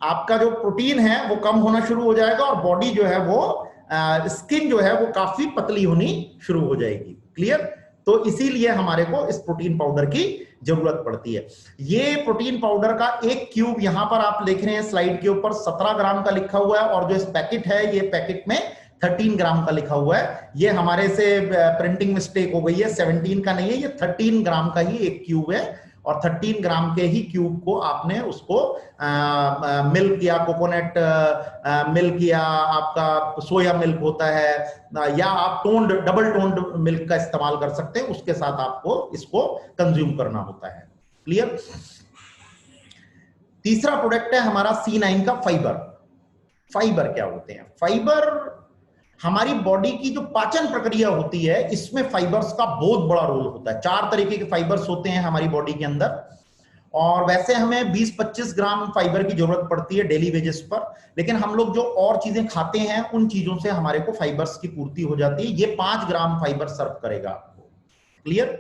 आपका जो प्रोटीन है वो कम होना शुरू हो जाएगा और बॉडी जो है वो स्किन जो है वो काफी पतली होनी शुरू हो जाएगी। क्लियर? तो इसीलिए हमारे को इस प्रोटीन पाउडर की जरूरत पड़ती है। ये प्रोटीन पाउडर का एक क्यूब यहां पर आप देख रहे हैं स्लाइड के ऊपर 17 ग्राम का लिखा हुआ है, और जो इस पैकेट है ये पैकेट में 13 ग्राम का लिखा हुआ है। ये हमारे से प्रिंटिंग मिस्टेक हो गई है, 17 का नहीं है, ये 13 ग्राम का ही एक क्यूब है, और 13 ग्राम के ही क्यूब को आपने उसको मिल्क या कोकोनट मिल्क या आपका सोया मिल्क होता है, या आप टोन्ड डबल टोन्ड मिल्क का इस्तेमाल कर सकते हैं, उसके साथ आपको इसको कंज्यूम करना होता है। क्लियर? तीसरा प्रोडक्ट है हमारा C9 का फाइबर। फाइबर क्या होते हैं? फाइबर हमारी बॉडी की जो पाचन प्रक्रिया होती है, इसमें फाइबर्स का बहुत बड़ा रोल होता है। 4 तरीके के फाइबर्स होते हैं हमारी बॉडी के अंदर, और वैसे हमें 20-25 ग्राम फाइबर की जरूरत पड़ती है डेली बेसिस पर, लेकिन हम लोग जो और चीजें खाते हैं उन चीजों से हमारे को फाइबर्स की पूर्ति हो जाती है। ये 5 ग्राम फाइबर सर्व करेगा आपको। क्लियर?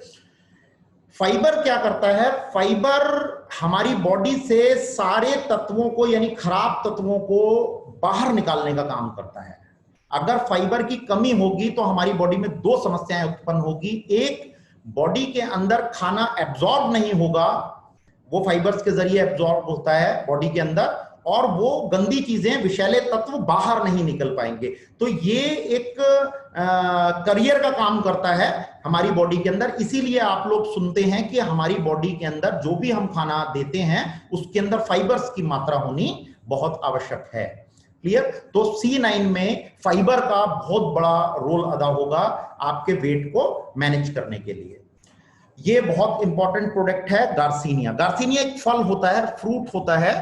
फाइबर क्या करता है? फाइबर हमारी बॉडी से सारे तत्वों को, यानी खराब तत्वों को बाहर निकालने का काम करता है। अगर फाइबर की कमी होगी तो हमारी बॉडी में 2 समस्याएं उत्पन्न होगी। एक, बॉडी के अंदर खाना एब्जॉर्ब नहीं होगा, वो फाइबर्स के जरिए एब्जॉर्ब होता है बॉडी के अंदर, और वो गंदी चीजें, विषैले तत्व बाहर नहीं निकल पाएंगे। तो ये एक करियर का काम करता है हमारी बॉडी के अंदर। इसीलिए आप लोग सुनते हैं कि हमारी बॉडी के अंदर जो भी हम खाना देते हैं उसके अंदर फाइबर्स की मात्रा होनी बहुत आवश्यक है। क्लियर? तो C9 में फाइबर का बहुत बड़ा रोल अदा होगा आपके वेट को मैनेज करने के लिए। ये बहुत इंपॉर्टेंट प्रोडक्ट है गार्सिनिया। गार्सिनिया एक फल होता है, फ्रूट होता है,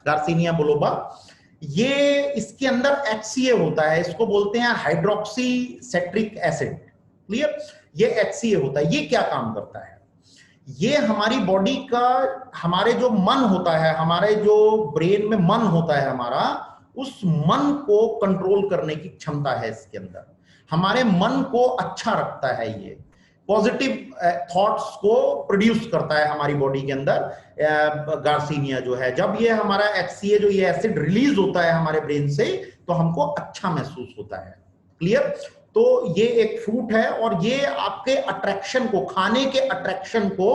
गार्सिनिया बिलोबा। ये इसके अंदर HCA होता है, इसको बोलते हैं हाइड्रोक्सी सेट्रिक एसिड। क्लियर? ये HCA होता है। ये क्या काम करता है? ये हमारी बॉडी का, हमारे जो मन होता है, हमारे जो ब्रेन में मन होता है हमारा, उस मन को कंट्रोल करने की क्षमता है इसके अंदर। हमारे मन को अच्छा रखता है, ये पॉजिटिव थॉट्स को प्रोड्यूस करता है हमारी बॉडी के अंदर। गार्सिनिया जो है, जब ये हमारा HCA जो ये एसिड रिलीज होता है हमारे ब्रेन से, तो हमको अच्छा महसूस होता है। क्लियर? तो ये एक फ्रूट है, और ये आपके अट्रैक्शन को, खाने के अट्रैक्शन को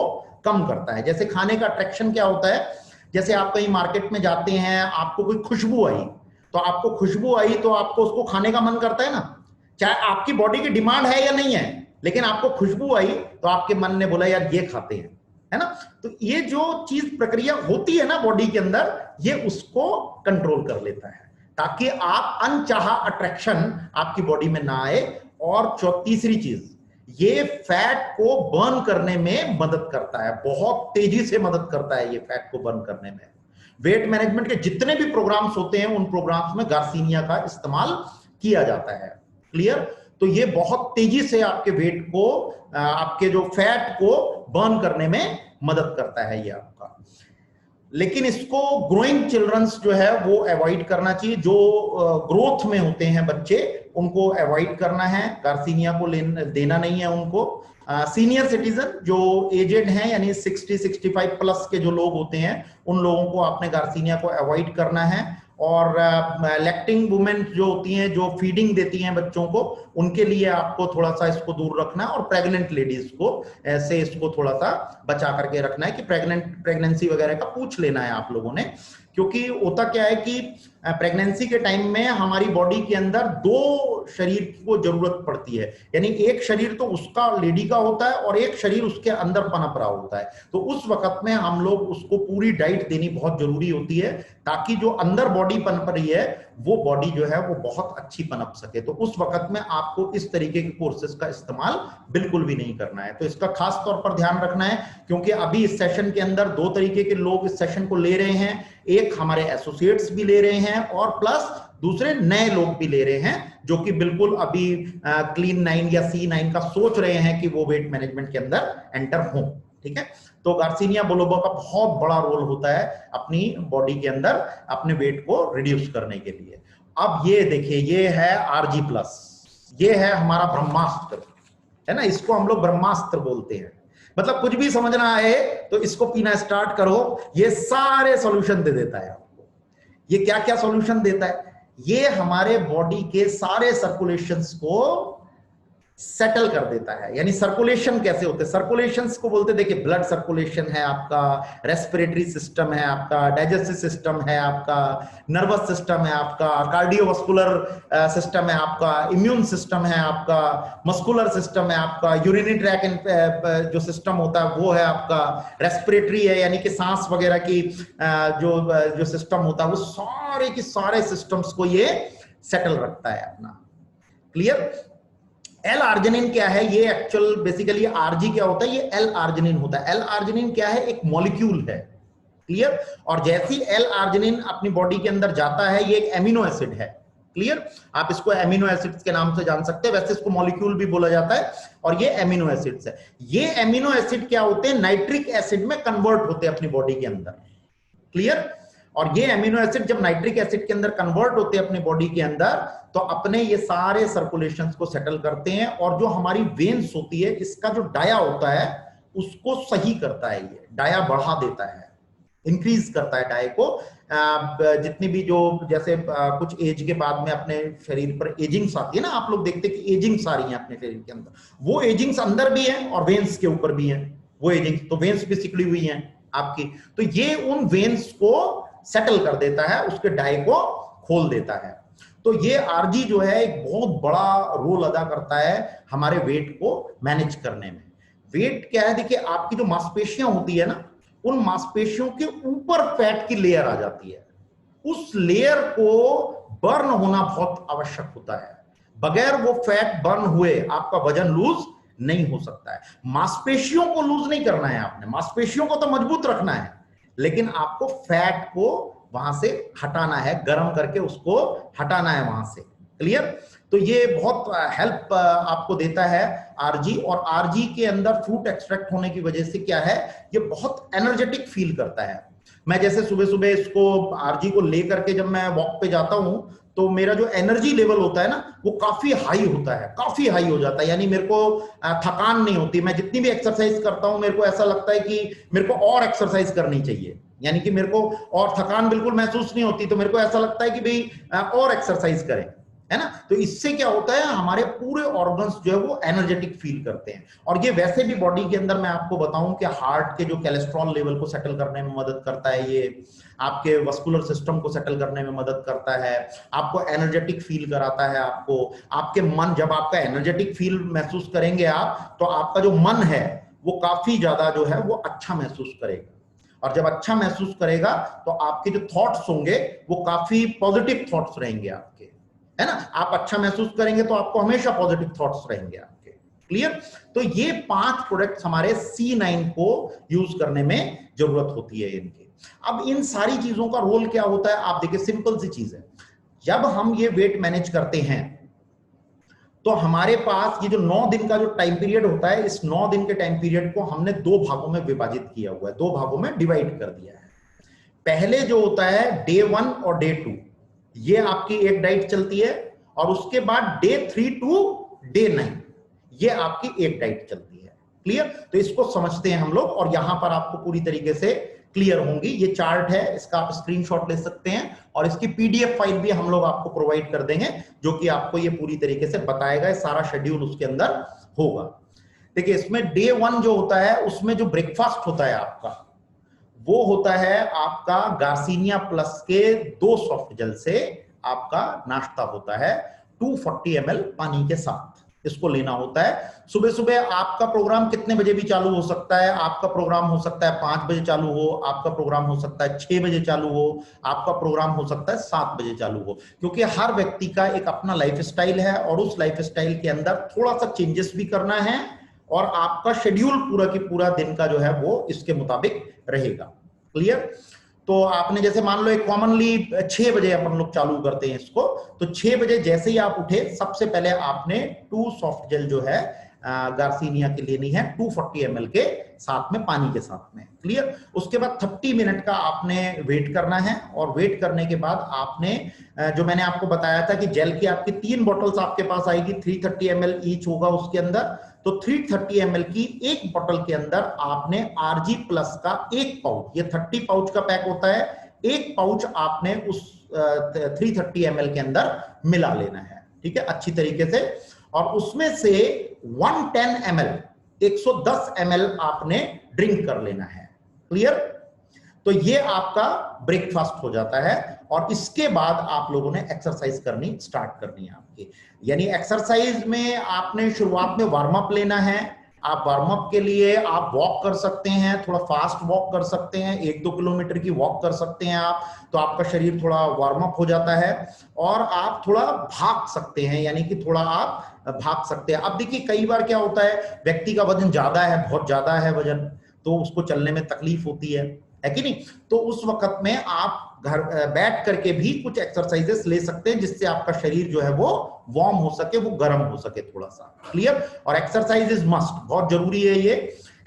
कम करता है। जैसे खाने का अट्रैक्शन क्या होता है, जैसे आप कहीं मार्केट में जाते हैं, आपको कोई खुशबू आई, तो आपको खुशबू आई तो आपको उसको खाने का मन करता है ना, चाहे आपकी बॉडी की डिमांड है या नहीं है, लेकिन आपको खुशबू आई तो आपके मन ने बोला यार ये खाते हैं, है ना। तो ये जो चीज प्रक्रिया होती है ना बॉडी के अंदर, ये उसको कंट्रोल कर लेता है ताकि आप अनचाहा अट्रैक्शन आपकी बॉडी में ना आए। और तीसरी चीज, ये फैट को बर्न करने में मदद करता है, बहुत तेजी से मदद करता है ये फैट को बर्न करने में। वेट मैनेजमेंट के जितने भी प्रोग्राम्स होते हैं उन प्रोग्राम्स में गार्सिनिया का इस्तेमाल किया जाता है। क्लियर? तो ये बहुत तेजी से आपके वेट को, आपके जो फैट को बर्न करने में मदद करता है ये आपका। लेकिन इसको ग्रोइंग चिल्ड्रंस जो है वो अवॉइड करना चाहिए, जो ग्रोथ में होते हैं बच्चे उनको अवॉइड करना है, गार्सिनिया को देना नहीं है उनको। सीनियर सिटीजन जो एजेड हैं यानी 60-65 प्लस के जो लोग होते हैं उन लोगों को आपने गार्सिनिया को अवॉइड करना है। और लैक्टिंग वुमेन जो होती हैं, जो फीडिंग देती हैं बच्चों को, उनके लिए आपको थोड़ा सा इसको दूर रखना है। और प्रेग्नेंट लेडीज को ऐसे इसको थोड़ा सा बचा करके रखना है कि प्रेगनेंसी वगैरह का पूछ लेना है आप लोगों ने। क्योंकि होता क्या है कि प्रेगनेंसी के टाइम में हमारी बॉडी के अंदर दो शरीर को जरूरत पड़ती है, यानी एक शरीर तो उसका लेडी का होता है और एक शरीर उसके अंदर पनप रहा होता है। तो उस वक्त में हम लोग उसको पूरी डाइट देनी बहुत जरूरी होती है ताकि जो अंदर बॉडी पनप रही है वो बॉडी जो है वो बहुत अच्छी पनप सके। तो उस वक्त में आपको इस तरीके के कोर्सेज का इस्तेमाल बिल्कुल भी नहीं करना है। तो इसका खास तौर पर ध्यान रखना है, क्योंकि अभी इस सेशन के अंदर दो तरीके के लोग इस सेशन को ले रहे हैं, एक हमारे एसोसिएट्स भी ले रहे हैं और प्लस दूसरे नए लोग भी ले रहे हैं जो कि बिल्कुल अभी क्लीन 9 या C9 का सोच रहे हैं कि वो वेट मैनेजमेंट के अंदर एंटर हो। ठीक है, तो गार्सिनिया बोलोबा का बहुत बड़ा रोल होता है अपनी बॉडी के अंदर अपने वेट को रिड्यूस करने के लिए। अब ये देखिए, ये है RG+, ये है हमारा ब्रह्मास्त्र, है ना, इसको हम लोग ब्रह्मास्त्र बोलते हैं। मतलब कुछ भी समझना है तो इसको पीना स्टार्ट करो, ये सारे सॉल्यूशन दे देता है आपको। ये क्या क्या सॉल्यूशन देता है? ये हमारे बॉडी के सारे सर्कुलेशंस को सेटल कर देता है। यानी सर्कुलेशन कैसे होते हैं? सर्कुलेशंस को बोलते हैं, देखिए, ब्लड सर्कुलेशन है आपका, रेस्पिरेटरी सिस्टम है आपका, डाइजेस्टिव सिस्टम है आपका, नर्वस सिस्टम है आपका, कार्डियोवास्कुलर सिस्टम है आपका, इम्यून सिस्टम है आपका, मस्कुलर सिस्टम है आपका, यूरिनरी ट्रैक जो सिस्टम होता है वो है आपका, रेस्पिरेटरी है यानी कि सांस वगैरह की जो सिस्टम होता है, वो सारे के सारे सिस्टम्स को ये सेटल रखता है अपना। क्लियर? L-आर्जिनिन क्या है? ये एक्चुअल बेसिकली RG क्या होता है? ये L-आर्जिनिन होता है। L-आर्जिनिन क्या है? एक मॉलिक्यूल है। क्लियर? और जैसे ही L-आर्जिनिन अपनी बॉडी के अंदर जाता है, ये एक एमिनो एसिड है। क्लियर? आप इसको एमिनो एसिड्स के नाम से जान सकते हैं, वैसे इसको मॉलिक्यूल भी बोला जाता है। और ये एमिनो एसिड्स है। ये एमिनो एसिड क्या होते हैं? नाइट्रिक एसिड में कन्वर्ट होते हैं अपनी बॉडी के अंदर। क्लियर? और ये एमिनो एसिड जब नाइट्रिक एसिड के अंदर कन्वर्ट होते हैं अपनी बॉडी के अंदर, तो अपने ये सारे सर्कुलेशंस को सेटल करते हैं। और जो हमारी वेन्स होती है, इसका जो डाया होता है उसको सही करता है, ये डाया बढ़ा देता है, इंक्रीज करता है डाय को। जितनी भी जो जैसे कुछ एज के बाद में अपने शरीर पर एजिंग्स आती है ना, आप लोग देखते हैं कि एजिंग्स आ रही हैं अपने शरीर के अंदर, वो एजिंग्स अंदर भी है और वेन्स के ऊपर भी है वो एजिंग्स, तो वेन्स भी सिकड़ी हुई हैं आपकी, तो ये उन वेन्स को सेटल कर देता है, उसके डाई को खोल देता है। तो ये RG जो है एक बहुत बड़ा रोल अदा करता है हमारे वेट को मैनेज करने में। वेट क्या है? देखिए, आपकी जो मांसपेशियां होती है ना, उन मांसपेशियों के ऊपर फैट की लेयर आ जाती है। उस लेयर को बर्न होना बहुत आवश्यक होता है। बगैर वो फैट बर्न हुए आपका वजन लूज नहीं हो सकता है। मांसपेशियों को लूज नहीं करना है आपने, मांसपेशियों को तो मजबूत रखना है, लेकिन आपको फैट को वहां से हटाना है, गर्म करके उसको हटाना है वहां से। क्लियर? तो ये बहुत हेल्प आपको देता है RG। और RG के अंदर फ्रूट एक्सट्रैक्ट होने की वजह से क्या है, ये बहुत एनर्जेटिक फील करता है। मैं जैसे सुबह सुबह इसको RG को लेकर के जब मैं वॉक पे जाता हूं, तो मेरा जो एनर्जी लेवल होता है ना, वो काफी हाई होता है, काफी हाई हो जाता है। यानी मेरे को थकान नहीं होती। मैं जितनी भी एक्सरसाइज करता हूं, मेरे को ऐसा लगता है कि मेरे को और एक्सरसाइज करनी चाहिए, यानी कि मेरे को और थकान बिल्कुल महसूस नहीं होती, तो मेरे को ऐसा लगता है कि भाई और एक्सरसाइज करें। है ना। तो इससे क्या होता है, हमारे पूरे ऑर्गन्स जो है वो एनर्जेटिक फील करते हैं। और ये वैसे भी बॉडी के अंदर मैं आपको बताऊं कि हार्ट के जो कोलेस्ट्रॉल लेवल को सेटल करने में मदद करता है, ये आपके वस्कुलर सिस्टम को सेटल करने में मदद करता है, आपको एनर्जेटिक फील कराता है। आपको आपके मन, जब आपका एनर्जेटिक फील महसूस करेंगे आप, तो आपका जो मन है वो काफी ज्यादा जो है वो अच्छा महसूस करेगा। और जब अच्छा महसूस करेगा तो आपके जो थॉट्स होंगे वो काफी पॉजिटिव थॉट्स रहेंगे आपके, है ना। आप अच्छा महसूस करेंगे तो आपको हमेशा पॉजिटिव थॉट्स रहेंगे आपके। क्लियर। तो ये 5 प्रोडक्ट्स हमारे C9 को यूज करने में जरूरत होती है इनके। अब इन सारी चीजों का रोल क्या होता है, आप देखिए सिंपल सी चीज है। जब हम ये वेट मैनेज करते हैं तो हमारे पास ये जो 9 दिन का जो टाइम पीरियड होता है, इस 9 दिन के टाइम पीरियड को हमने 2 भागों में विभाजित किया हुआ है, 2 भागों में डिवाइड कर दिया है। पहले जो होता है डे 1 और डे 2, ये आपकी एक डाइट चलती है, और उसके बाद डे 3 टू डे 9 ये आपकी एक डाइट चलती है। क्लियर। तो इसको समझते हैं हम लोग, और यहां पर आपको पूरी तरीके से क्लियर होंगी। ये चार्ट है, इसका आप स्क्रीनशॉट ले सकते हैं, और इसकी PDF फाइल भी हम लोग आपको प्रोवाइड कर देंगे, जो कि आपको ये पूरी तरीके से बताएगा, सारा शेड्यूल उसके अंदर होगा। देखिए इसमें डे 1 जो होता है उसमें जो ब्रेकफास्ट होता है आपका, वो होता है आपका गार्सिनिया प्लस के 2 सॉफ्ट जेल से आपका नाश्ता होता है 240 ml पानी के साथ, इसको लेना होता है। सुबह सुबह आपका प्रोग्राम कितने बजे भी चालू हो सकता है। आपका प्रोग्राम हो सकता है 5 बजे चालू हो, आपका प्रोग्राम हो सकता है 6 बजे चालू हो, आपका प्रोग्राम हो सकता है 7 बजे चालू हो, क्योंकि हर व्यक्ति का एक अपना लाइफ स्टाइल है, और उस लाइफ स्टाइल के अंदर थोड़ा सा चेंजेस भी करना है, और आपका शेड्यूल पूरा की पूरा दिन का जो है वो इसके मुताबिक रहेगा। क्लियर। तो आपने जैसे मान लो एक कॉमनली 6 बजे अपन लोग चालू करते हैं इसको, तो 6 बजे जैसे ही आप उठे, सबसे पहले आपने 2 सॉफ्ट जेल जो है गार्सिनिया की लेनी है 240 ml के साथ में, पानी के साथ में। क्लियर। उसके बाद 30 मिनट का आपने वेट करना है, और वेट करने के बाद आपने जो मैंने आपको बताया था कि जेल की आपकी 3 बॉटल्स आपके पास आएगी, 330 ml ईच होगा उसके अंदर। तो 330 ml की एक बोतल के अंदर आपने RG प्लस का एक पाउच, ये 30 पाउच का पैक होता है, एक पाउच आपने उस 330 ml के अंदर मिला लेना है। ठीक है, अच्छी तरीके से। और उसमें से 110 ml 110 ml आपने ड्रिंक कर लेना है। क्लियर। तो ये आपका ब्रेकफास्ट हो जाता है, और इसके बाद आप लोगों ने एक्सरसाइज करनी स्टार्ट करनी है आपकी। यानी एक्सरसाइज में आपने शुरुआत में वार्म अप लेना है। आप वार्म अप के लिए आप वॉक कर सकते हैं, थोड़ा फास्ट वॉक कर सकते हैं, 1-2 किलोमीटर की वॉक कर सकते हैं आप, तो आपका शरीर थोड़ा वार्म अप हो जाता है। और आप थोड़ा भाग सकते हैं, यानी कि थोड़ा आप भाग सकते हैं। अब देखिए कई बार क्या होता है, व्यक्ति का वजन ज्यादा है, बहुत ज्यादा है वजन, तो उसको चलने में तकलीफ होती है कि नहीं। तो उस वक्त में आप घर बैठ करके भी कुछ एक्सरसाइजेस ले सकते हैं, जिससे आपका शरीर जो है वो वार्म हो सके, वो गर्म हो सके थोड़ा सा। क्लियर। और एक्सरसाइज इज मस्ट, बहुत जरूरी है ये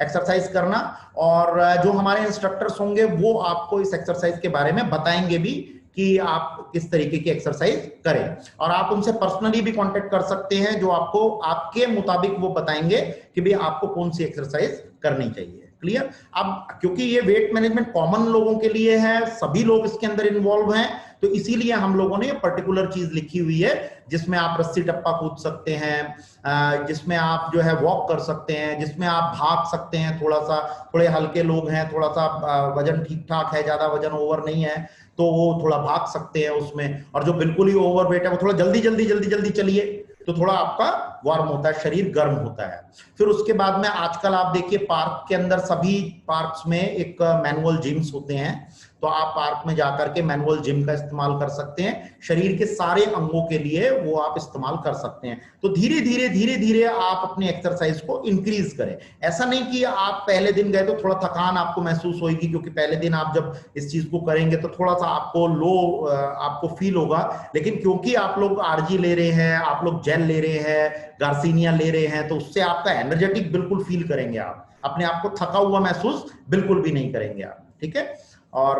एक्सरसाइज करना। और जो हमारे इंस्ट्रक्टर्स होंगे वो आपको इस एक्सरसाइज के बारे में बताएंगे भी कि आप किस तरीके की एक्सरसाइज करें, और आप उनसे पर्सनली भी कांटेक्ट कर सकते हैं, जो आपको आपके मुताबिक वो बताएंगे कि भाई आपको कौन सी एक्सरसाइज करनी चाहिए। क्लियर। अब क्योंकि ये वेट मैनेजमेंट कॉमन लोगों के लिए है, सभी लोग इसके अंदर इन्वॉल्व हैं, तो इसीलिए हम लोगों ने पर्टिकुलर चीज लिखी हुई है, जिसमें आप रस्सी टप्पा कूद सकते हैं, जिसमें आप जो है वॉक कर सकते हैं, जिसमें आप भाग सकते हैं थोड़ा सा, थोड़े हल्के लोग हैं, थोड़ा सा वजन ठीक ठाक है, ज्यादा वजन ओवर नहीं है, तो वो थोड़ा भाग सकते हैं उसमें। और जो बिल्कुल ही ओवर वेट है वो थोड़ा जल्दी जल्दी जल्दी जल्दी चलिए, तो थोड़ा आपका वार्म होता है, शरीर गर्म होता है। फिर उसके बाद में आजकल आप देखिए पार्क के अंदर, सभी पार्क्स में एक मैनुअल जिम्स होते हैं, तो आप पार्क में जाकर के मैनुअल जिम का इस्तेमाल कर सकते हैं, शरीर के सारे अंगों के लिए वो आप इस्तेमाल कर सकते हैं। तो धीरे धीरे आप अपनी एक्सरसाइज को इंक्रीज करें। ऐसा नहीं कि आप पहले दिन गए तो थोड़ा थकान आपको महसूस होगी, क्योंकि पहले दिन आप जब इस चीज को करेंगे तो थोड़ा सा आपको लो आपको फील होगा, लेकिन क्योंकि आप लोग RG ले रहे हैं, आप लोग जेल ले रहे हैं, गार्सिनिया ले रहे हैं, तो उससे आपका एनर्जेटिक बिल्कुल फील करेंगे, आप अपने आप को थका हुआ महसूस बिल्कुल भी नहीं करेंगे आप। ठीक है। और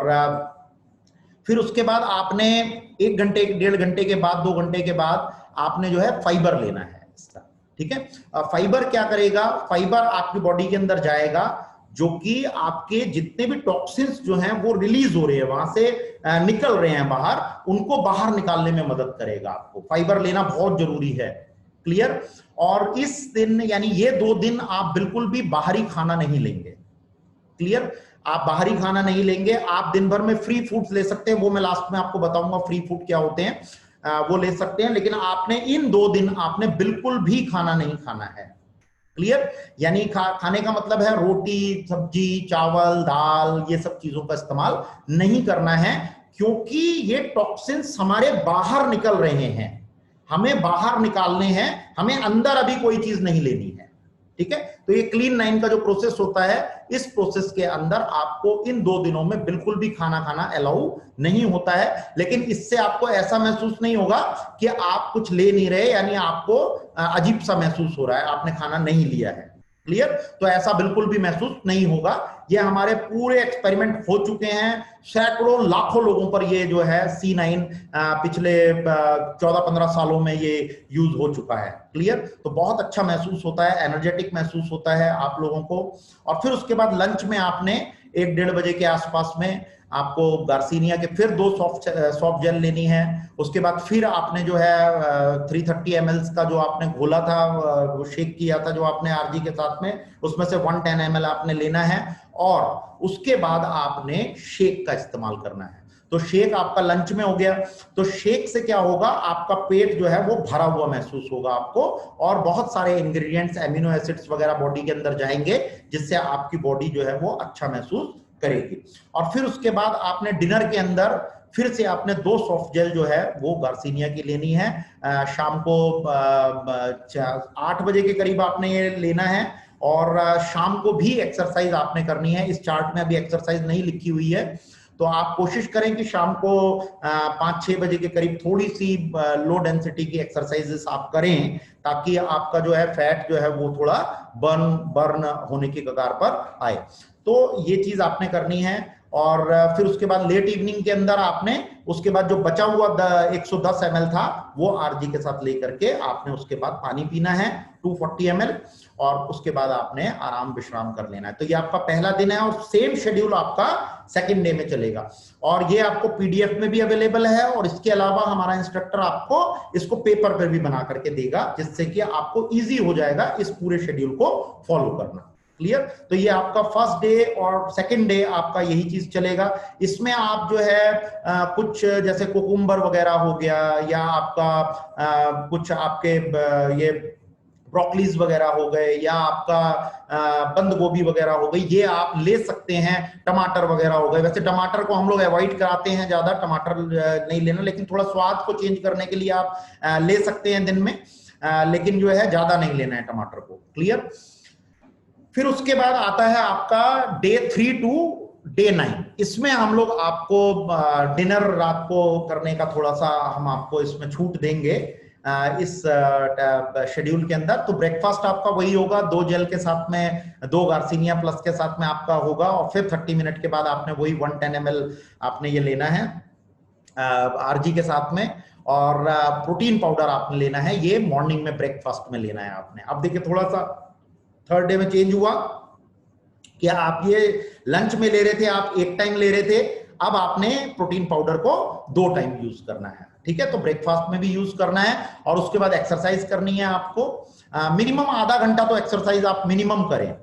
फिर उसके बाद आपने 1 घंटे 1.5 घंटे के बाद 2 घंटे के बाद आपने जो है फाइबर लेना है इसका। ठीक है। फाइबर क्या करेगा, फाइबर आपकी बॉडी के अंदर जाएगा, जो कि आपके जितने भी टॉक्सिन्स जो हैं वो रिलीज हो रहे हैं, वहां से निकल रहे हैं बाहर, उनको बाहर निकालने में मदद करेगा। आपको फाइबर लेना बहुत जरूरी है, क्लियर। और इस दिन यानी ये 2 दिन आप बिल्कुल भी बाहरी खाना नहीं लेंगे, क्लियर। आप बाहरी खाना नहीं लेंगे, आप दिन भर में फ्री फूड्स ले सकते हैं, वो मैं लास्ट में आपको बताऊंगा फ्री फूड क्या होते हैं, वो ले सकते हैं। लेकिन आपने इन 2 दिन आपने बिल्कुल भी खाना नहीं खाना है, क्लियर। यानी खाने का मतलब है रोटी सब्जी चावल दाल ये सब चीजों का इस्तेमाल नहीं करना है, क्योंकि ये टॉक्सिन्स हमारे बाहर निकल रहे हैं, हमें बाहर निकालने हैं, हमें अंदर अभी कोई चीज नहीं लेनी है, ठीक है। तो ये क्लीन 9 का जो प्रोसेस होता है, इस प्रोसेस के अंदर आपको इन 2 दिनों में बिल्कुल भी खाना खाना अलाउ नहीं होता है। लेकिन इससे आपको ऐसा महसूस नहीं होगा कि आप कुछ ले नहीं रहे, यानी आपको अजीब सा महसूस हो रहा है आपने खाना नहीं लिया है, क्लियर। तो ऐसा बिल्कुल भी महसूस नहीं होगा। ये हमारे पूरे एक्सपेरिमेंट हो चुके हैं, सैकड़ों लाखों लोगों पर ये जो है C9 पिछले 14-15 सालों में ये यूज हो चुका है, क्लियर। तो बहुत अच्छा महसूस होता है, एनर्जेटिक महसूस होता है आप लोगों को। और फिर उसके बाद लंच में आपने 1-1:30 बजे के आसपास में आपको गार्सिनिया के फिर 2 सॉफ्ट जेल लेनी है। उसके बाद फिर आपने जो है 330 ml का जो आपने घोला था, वो शेक किया था जो आपने आरजी के साथ में, उसमें से 110 ml आपने लेना है। और उसके बाद आपने शेक का इस्तेमाल करना है। तो शेक आपका लंच में हो गया। तो शेक से क्या होगा, आपका पेट जो है वो भरा हुआ महसूस होगा आपको, और बहुत सारे इंग्रेडिएंट्स एमिनो एसिड्स वगैरह बॉडी के अंदर जाएंगे, जिससे आपकी बॉडी जो है वो अच्छा महसूस करेगी। और फिर उसके बाद आपने डिनर के अंदर फिर से आपने 2 सॉफ्ट जेल जो है वो गार्सिनिया की लेनी है। शाम को 8 बजे के करीब आपने ये लेना है। और शाम को भी एक्सरसाइज आपने करनी है। इस चार्ट में अभी एक्सरसाइज नहीं लिखी हुई है, तो आप कोशिश करें कि शाम को 5-6 बजे के करीब थोड़ी सी लो डेंसिटी की एक्सरसाइजेस आप करें, ताकि आपका जो है फैट जो है वो थोड़ा बर्न होने की कगार पर आए। तो ये चीज आपने करनी है। और फिर उसके बाद लेट इवनिंग के अंदर आपने उसके बाद जो बचा हुआ 110 ml था वो आरजी के साथ लेकर के आपने उसके बाद पानी पीना है 240 ml, और उसके बाद आपने आराम विश्राम कर लेना है। तो ये आपका पहला दिन है, और सेम शेड्यूल आपका सेकंड डे में चलेगा। और ये आपको पीडीएफ में भी अवेलेबल है, और इसके अलावा हमारा इंस्ट्रक्टर आपको इसको पेपर पर भी बना करके देगा, जिससे कि आपको इजी हो जाएगा इस पूरे शेड्यूल को फॉलो करना, क्लियर। तो ये आपका फर्स्ट डे और सेकंड डे आपका यही चीज चलेगा। इसमें आप जो है कुछ जैसे कुकुम्बर वगैरह हो गया, या आपका कुछ आपके ये ब्रोकलीज वगैरह हो गए, या आपका बंद गोभी वगैरह हो गई, ये आप ले सकते हैं। टमाटर वगैरह हो गए, वैसे टमाटर को हम लोग अवॉइड कराते हैं, ज्यादा टमाटर नहीं लेना, लेकिन थोड़ा स्वाद को चेंज करने के लिए आप ले सकते हैं दिन में, लेकिन जो है ज्यादा नहीं लेना है टमाटर को, क्लियर। फिर उसके बाद आता है आपका डे 3 टू डे 9। इसमें हम लोग आपको डिनर रात को करने का थोड़ा सा हम आपको इसमें छूट देंगे इस शेड्यूल के अंदर। तो ब्रेकफास्ट आपका वही होगा, 2 जेल के साथ में, 2 गार्सिनिया प्लस के साथ में आपका होगा। और फिर 30 मिनट के बाद आपने वही 110 ml आपने ये लेना है आरजी के साथ में। और प्रोटीन पाउडर आपने लेना है, ये मॉर्निंग में ब्रेकफास्ट में लेना है आपने। अब देखिए थोड़ा सा थर्ड डे में चेंज हुआ कि आप ये लंच में ले रहे थे, आप एक टाइम ले रहे थे, अब आपने प्रोटीन पाउडर को 2 टाइम यूज करना है, ठीक है। तो ब्रेकफास्ट में भी यूज करना है, और उसके बाद एक्सरसाइज करनी है आपको। मिनिमम आधा घंटा तो एक्सरसाइज आप मिनिमम करें।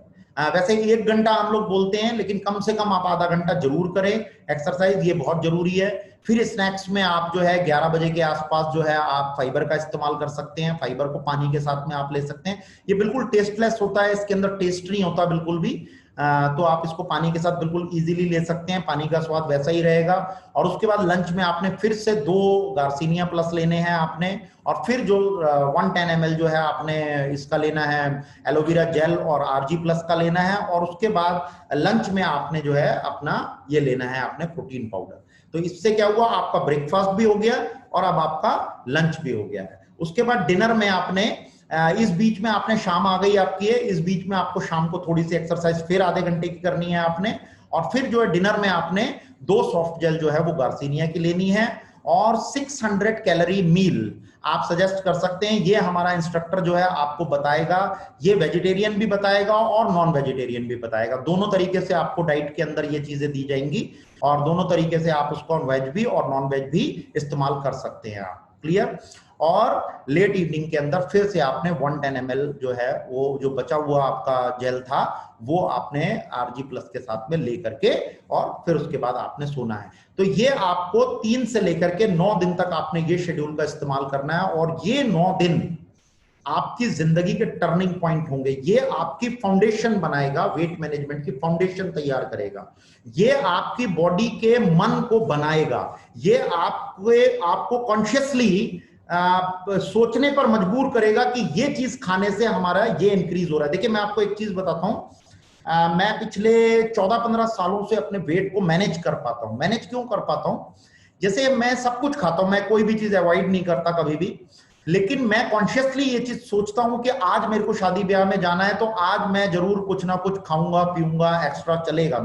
वैसे 1 घंटा हम लोग बोलते हैं, लेकिन कम से कम आप आधा घंटा जरूर करें एक्सरसाइज, ये बहुत जरूरी है। फिर स्नैक्स में आप जो है 11 बजे के आसपास जो है आप फाइबर का इस्तेमाल कर सकते हैं। फाइबर को पानी के साथ में आप ले सकते हैं, ये बिल्कुल टेस्टलेस होता है, इसके अंदर टेस्ट नहीं होता बिल्कुल भी। तो आप इसको पानी के साथ बिल्कुल इजीली ले सकते हैं, पानी का स्वाद वैसा ही रहेगा। और उसके बाद लंच में आपने फिर से 2 गार्सिनिया प्लस लेने हैं आपने, और फिर जो 110 ml जो है आपने इसका लेना है एलोवेरा जेल और आरजी प्लस का लेना है। और उसके बाद लंच में आपने जो है अपना ये लेना है आपने प्रोटीन पाउडर। तो इससे क्या हुआ, आपका ब्रेकफास्ट भी हो गया और अब आपका लंच भी हो गया है। उसके बाद डिनर में आपने इस बीच में आपने शाम आ गई आपकी है, इस बीच में आपको शाम को थोड़ी सी एक्सरसाइज फिर आधे घंटे की करनी है आपने। और फिर जो है डिनर में आपने 2 सॉफ्ट जेल जो है वो गार्सिनिया की लेनी है। और 600 कैलोरी मील आप सजेस्ट कर सकते हैं। ये हमारा इंस्ट्रक्टर जो है आपको बताएगा, ये वेजिटेरियन भी बताएगा और नॉन वेजिटेरियन भी बताएगा। दोनों तरीके से आपको डाइट के अंदर ये चीजें दी जाएंगी और दोनों तरीके से आप उसको वेज भी और नॉन वेज भी इस्तेमाल कर सकते हैं आप। क्लियर। और लेट इवनिंग के अंदर फिर से आपने 110 ml जो है वो जो बचा हुआ आपका जेल था वो आपने RG प्लस के साथ में लेकर के और फिर उसके बाद आपने सोना है। तो ये आपको 3 से लेकर के 9 दिन तक आपने ये शेड्यूल का इस्तेमाल करना है और ये 9 दिन आपकी जिंदगी के टर्निंग पॉइंट होंगे। ये आपकी फाउंडेशन बनाएगा, वेट मैनेजमेंट की फाउंडेशन तैयार करेगा, ये आपकी बॉडी के मन को बनाएगा, ये आपको कॉन्शियसली सोचने पर मजबूर करेगा कि ये चीज खाने से हमारा ये इंक्रीज हो रहा है। देखिए मैं आपको एक चीज बताता हूं, मैं पिछले 14-15 सालों से अपने वेट को मैनेज कर पाता हूं। मैनेज क्यों कर पाता हूं? जैसे मैं सब कुछ खाता हूं, मैं कोई भी चीज अवॉइड नहीं करता कभी भी, लेकिन मैं कॉन्शियसली ये चीज सोचता हूं कि आज मेरे को शादी ब्याह में जाना है तो आज मैं जरूर कुछ ना कुछ खाऊंगा पीऊंगा, एक्स्ट्रा चलेगा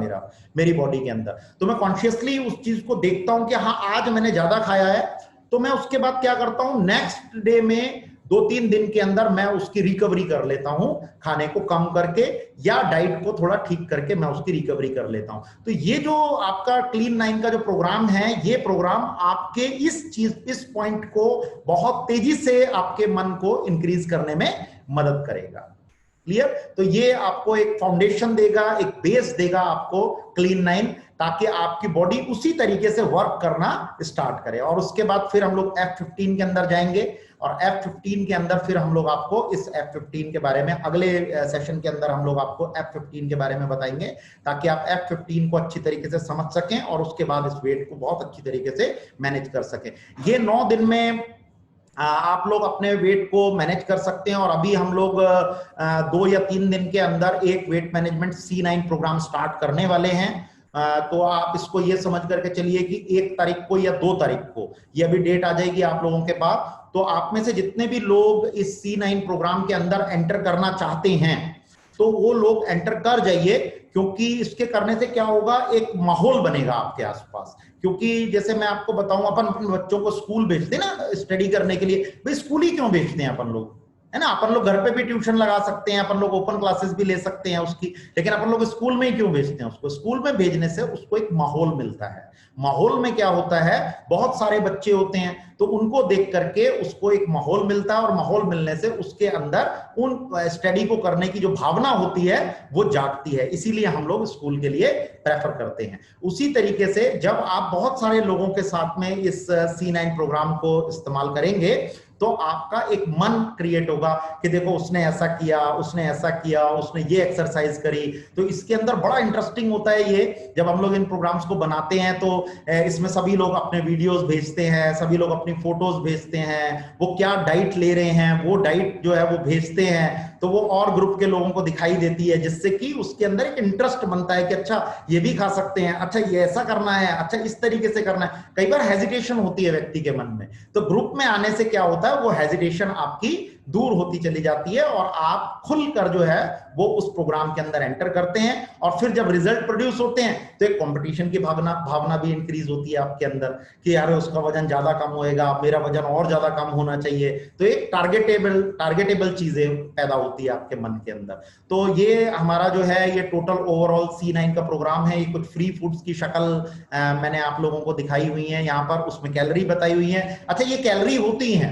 मेरी बॉडी के अंदर। तो मैं कॉन्शियसली उस चीज को देखता हूं कि हाँ आज मैंने ज्यादा खाया है, तो मैं उसके बाद क्या करता हूं, नेक्स्ट डे में 2-3 दिन के अंदर मैं उसकी रिकवरी कर लेता हूं, खाने को कम करके या डाइट को थोड़ा ठीक करके मैं उसकी रिकवरी कर लेता हूं। तो ये जो आपका क्लीन 9 का जो प्रोग्राम है, ये प्रोग्राम आपके इस पॉइंट को बहुत तेजी से आपके मन को इंक्रीज करने में मदद करेगा। क्लियर। तो ये आपको एक फाउंडेशन देगा, एक बेस देगा आपको क्लीन 9, ताकि आपकी बॉडी उसी तरीके से वर्क करना स्टार्ट करे। और उसके बाद फिर हम लोग F15 के अंदर जाएंगे और F15 के अंदर फिर हम लोग आपको इस F15 के बारे में अगले सेशन के अंदर हम लोग आपको F15 के बारे में बताएंगे, ताकि आप F15 को अच्छी तरीके से समझ सकें और उसके बाद इस वेट को बहुत अच्छी तरीके से मैनेज कर सकें। ये 9 दिन में आप लोग अपने वेट को मैनेज कर सकते हैं। और अभी हम लोग 2 या 3 दिन के अंदर एक weight management C9 programme start करने वाले हैं। तो आप इसको ये समझ करके चलिए कि 1 तारीख को या 2 तारीख को, ये अभी डेट आ जाएगी आप लोगों के पास। तो आप में से जितने भी लोग इस C9 प्रोग्राम के अंदर एंटर करना चाहते हैं तो वो लोग एंटर कर जाइए, क्योंकि इसके करने से क्या होगा, एक माहौल बनेगा आपके आसपास। क्योंकि जैसे मैं आपको बताऊं, अपन अपने बच्चों को स्कूल भेजते हैं ना स्टडी करने के लिए, भाई स्कूल ही क्यों भेजते हैं अपन लोग, है ना। अपन लोग घर पे भी ट्यूशन लगा सकते हैं, अपन लोग ओपन क्लासेस भी ले सकते हैं उसकी, लेकिन अपन लोग स्कूल में ही क्यों भेजते हैं उसको? स्कूल में भेजने से उसको एक माहौल मिलता है। माहौल में क्या होता है, बहुत सारे बच्चे होते हैं तो उनको देख करके उसको एक माहौल मिलता है, और माहौल मिलने से उसके अंदर उन स्टडी को करने की जो भावना होती है वो जागती है। इसीलिए हम लोग स्कूल के लिए प्रेफर करते हैं। उसी तरीके से जब आप बहुत सारे लोगों के साथ में इस C9 प्रोग्राम को इस्तेमाल करेंगे तो आपका एक मन क्रिएट होगा कि देखो उसने ऐसा किया, उसने ऐसा किया, उसने ये एक्सरसाइज करी। तो इसके अंदर बड़ा इंटरेस्टिंग होता है ये, जब हम लोग इन प्रोग्राम्स को बनाते हैं तो इसमें सभी लोग अपने वीडियोस भेजते हैं, सभी लोग अपनी फोटोज भेजते हैं, वो क्या डाइट ले रहे हैं वो डाइट जो है वो भेजते हैं, तो वो और ग्रुप के लोगों को दिखाई देती है, जिससे कि उसके अंदर एक इंटरेस्ट बनता है कि अच्छा ये भी खा सकते हैं, अच्छा ये ऐसा करना है, अच्छा इस तरीके से करना है। कई बार हेजिटेशन होती है व्यक्ति के मन में, तो ग्रुप में आने से क्या होता है, वो हेजिटेशन आपकी दूर होती चली जाती है और आप खुलकर जो है वो उस प्रोग्राम के अंदर एंटर करते हैं। और फिर जब रिजल्ट प्रोड्यूस होते हैं तो एक कंपटीशन की भावना भी इंक्रीज होती है आपके अंदर कि यार उसका वजन ज्यादा कम होएगा, मेरा वजन और ज्यादा कम होना चाहिए। तो एक टारगेटेबल चीजें पैदा होती है आपके मन के अंदर। तो ये हमारा जो है ये टोटल ओवरऑल C9 का प्रोग्राम है। ये कुछ फ्री फूड्स की शक्ल मैंने आप लोगों को दिखाई हुई है यहाँ पर, उसमें कैलोरी बताई हुई है। अच्छा ये कैलोरी होती है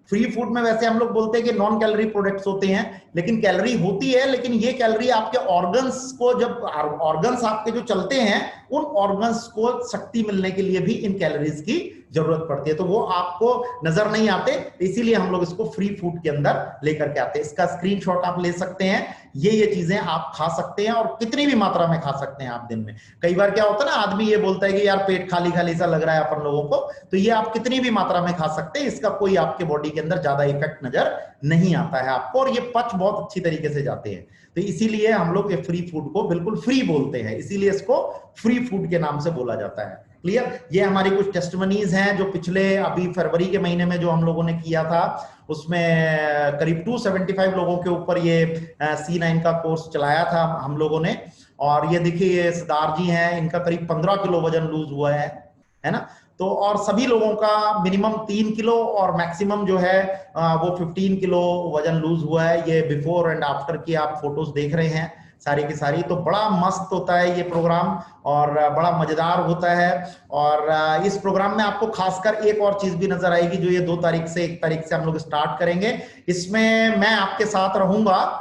फ्री फूड में, वैसे हम लोग बोलते हैं कि नॉन कैलोरी प्रोडक्ट्स होते हैं, लेकिन कैलोरी होती है। लेकिन ये कैलोरी आपके ऑर्गन्स को, जब ऑर्गन्स आपके जो चलते हैं उन ऑर्गन्स को शक्ति मिलने के लिए भी इन कैलोरीज की जरूरत पड़ती है, तो वो आपको नजर नहीं आते, इसीलिए हम लोग इसको फ्री फूड के अंदर लेकर के आते हैं। इसका स्क्रीनशॉट आप ले सकते हैं। ये चीजें आप खा सकते हैं और कितनी भी मात्रा में खा सकते हैं आप दिन में। कई बार क्या होता है ना, आदमी ये बोलता है कि यार पेट खाली खाली सा लग रहा है अपन लोगों को, तो ये आप कितनी भी मात्रा में खा सकते हैं, इसका कोई आपके बॉडी के अंदर ज्यादा इफेक्ट नजर नहीं आता है आपको, और ये पच बहुत अच्छी तरीके से जाते हैं। तो इसीलिए हम लोग ये फ्री फूड को बिल्कुल फ्री बोलते हैं, इसीलिए इसको फ्री फूड के नाम से बोला जाता है। क्लियर। ये हमारी कुछ टेस्टिमनीज हैं जो पिछले अभी फरवरी के महीने में जो हम लोगों ने किया था, उसमें करीब 275 लोगों के ऊपर ये C9 का कोर्स चलाया था हम लोगों ने। और ये देखिए ये सरदार जी हैं, इनका करीब 15 किलो वजन लूज हुआ है। है ना। तो और सभी लोगों का मिनिमम 3 किलो और मैक्सिमम जो है वो 15 किलो वजन लूज हुआ है। ये बिफोर एंड आफ्टर की आप फोटोज देख रहे हैं सारी की सारी। तो बड़ा मस्त होता है ये प्रोग्राम और बड़ा मजेदार होता है। और इस प्रोग्राम में आपको खासकर एक और चीज भी नजर आएगी जो ये 2 तारीख से 1 तारीख से हम लोग स्टार्ट करेंगे। इसमें मैं आपके साथ रहूंगा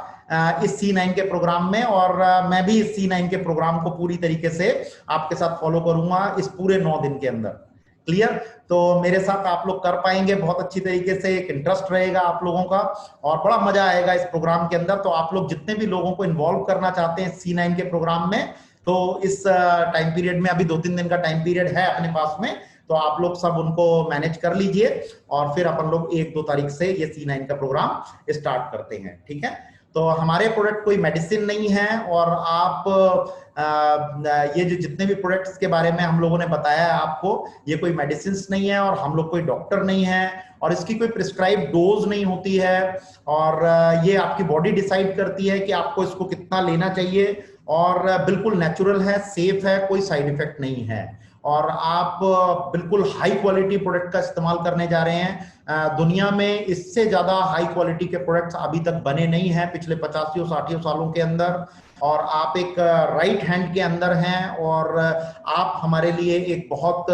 इस C9 के प्रोग्राम में, और मैं भी इस C9 के प्रोग्राम को पूरी तरीके से आपके साथ फॉलो करूंगा इस पूरे 9 दिन के अंदर। क्लियर? तो मेरे साथ आप लोग कर पाएंगे बहुत अच्छी तरीके से, एक इंटरेस्ट रहेगा आप लोगों का और बड़ा मजा आएगा इस प्रोग्राम के अंदर। तो आप लोग जितने भी लोगों को इन्वॉल्व करना चाहते हैं C9 के प्रोग्राम में, तो इस टाइम पीरियड में, अभी 2-3 दिन का टाइम पीरियड है अपने पास में, तो आप लोग सब उनको मैनेज कर लीजिए और फिर अपन लोग 1-2 तारीख से ये C9 का प्रोग्राम स्टार्ट करते हैं। ठीक है? तो हमारे प्रोडक्ट कोई मेडिसिन नहीं है, और आप ये जो जितने भी प्रोडक्ट्स के बारे में हम लोगों ने बताया है आपको, ये कोई मेडिसिन नहीं है और हम लोग कोई डॉक्टर नहीं है और इसकी कोई प्रिस्क्राइब डोज नहीं होती है। और ये आपकी बॉडी डिसाइड करती है कि आपको इसको कितना लेना चाहिए, और बिल्कुल नेचुरल है, सेफ है, कोई साइड इफेक्ट नहीं है, और आप बिल्कुल हाई क्वालिटी प्रोडक्ट का इस्तेमाल करने जा रहे हैं। दुनिया में इससे ज्यादा हाई क्वालिटी के प्रोडक्ट्स अभी तक बने नहीं हैं पिछले 50-60 सालों के अंदर, और आप एक राइट हैंड के अंदर हैं, और आप हमारे लिए एक बहुत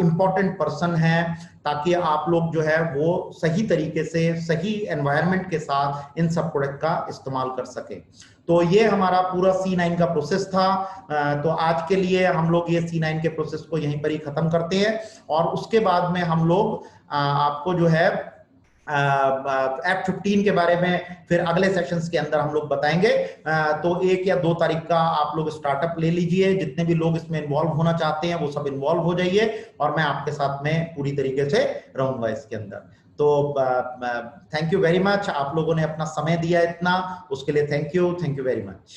इंपॉर्टेंट पर्सन हैं, ताकि आप लोग जो है वो सही तरीके से सही एनवायरनमेंट के साथ इन सब प्रोडक्ट का इस्तेमाल कर सके। तो ये हमारा पूरा C9 का प्रोसेस था। तो आज के लिए हम लोग ये C9 के प्रोसेस को यहीं पर ही खत्म करते हैं, और उसके बाद में हम लोग आपको जो है F15 के बारे में फिर अगले सेशंस के अंदर हम लोग बताएंगे। तो 1 या 2 तारीख का आप लोग स्टार्टअप ले लीजिए, जितने भी लोग इसमें इन्वॉल्व होना चाहते हैं वो सब इन्वॉल्व हो जाइए, और मैं आपके साथ में पूरी तरीके से रहूंगा इसके अंदर। तो थैंक यू वेरी मच, आप लोगों ने अपना समय दिया इतना, उसके लिए थैंक यू वेरी मच।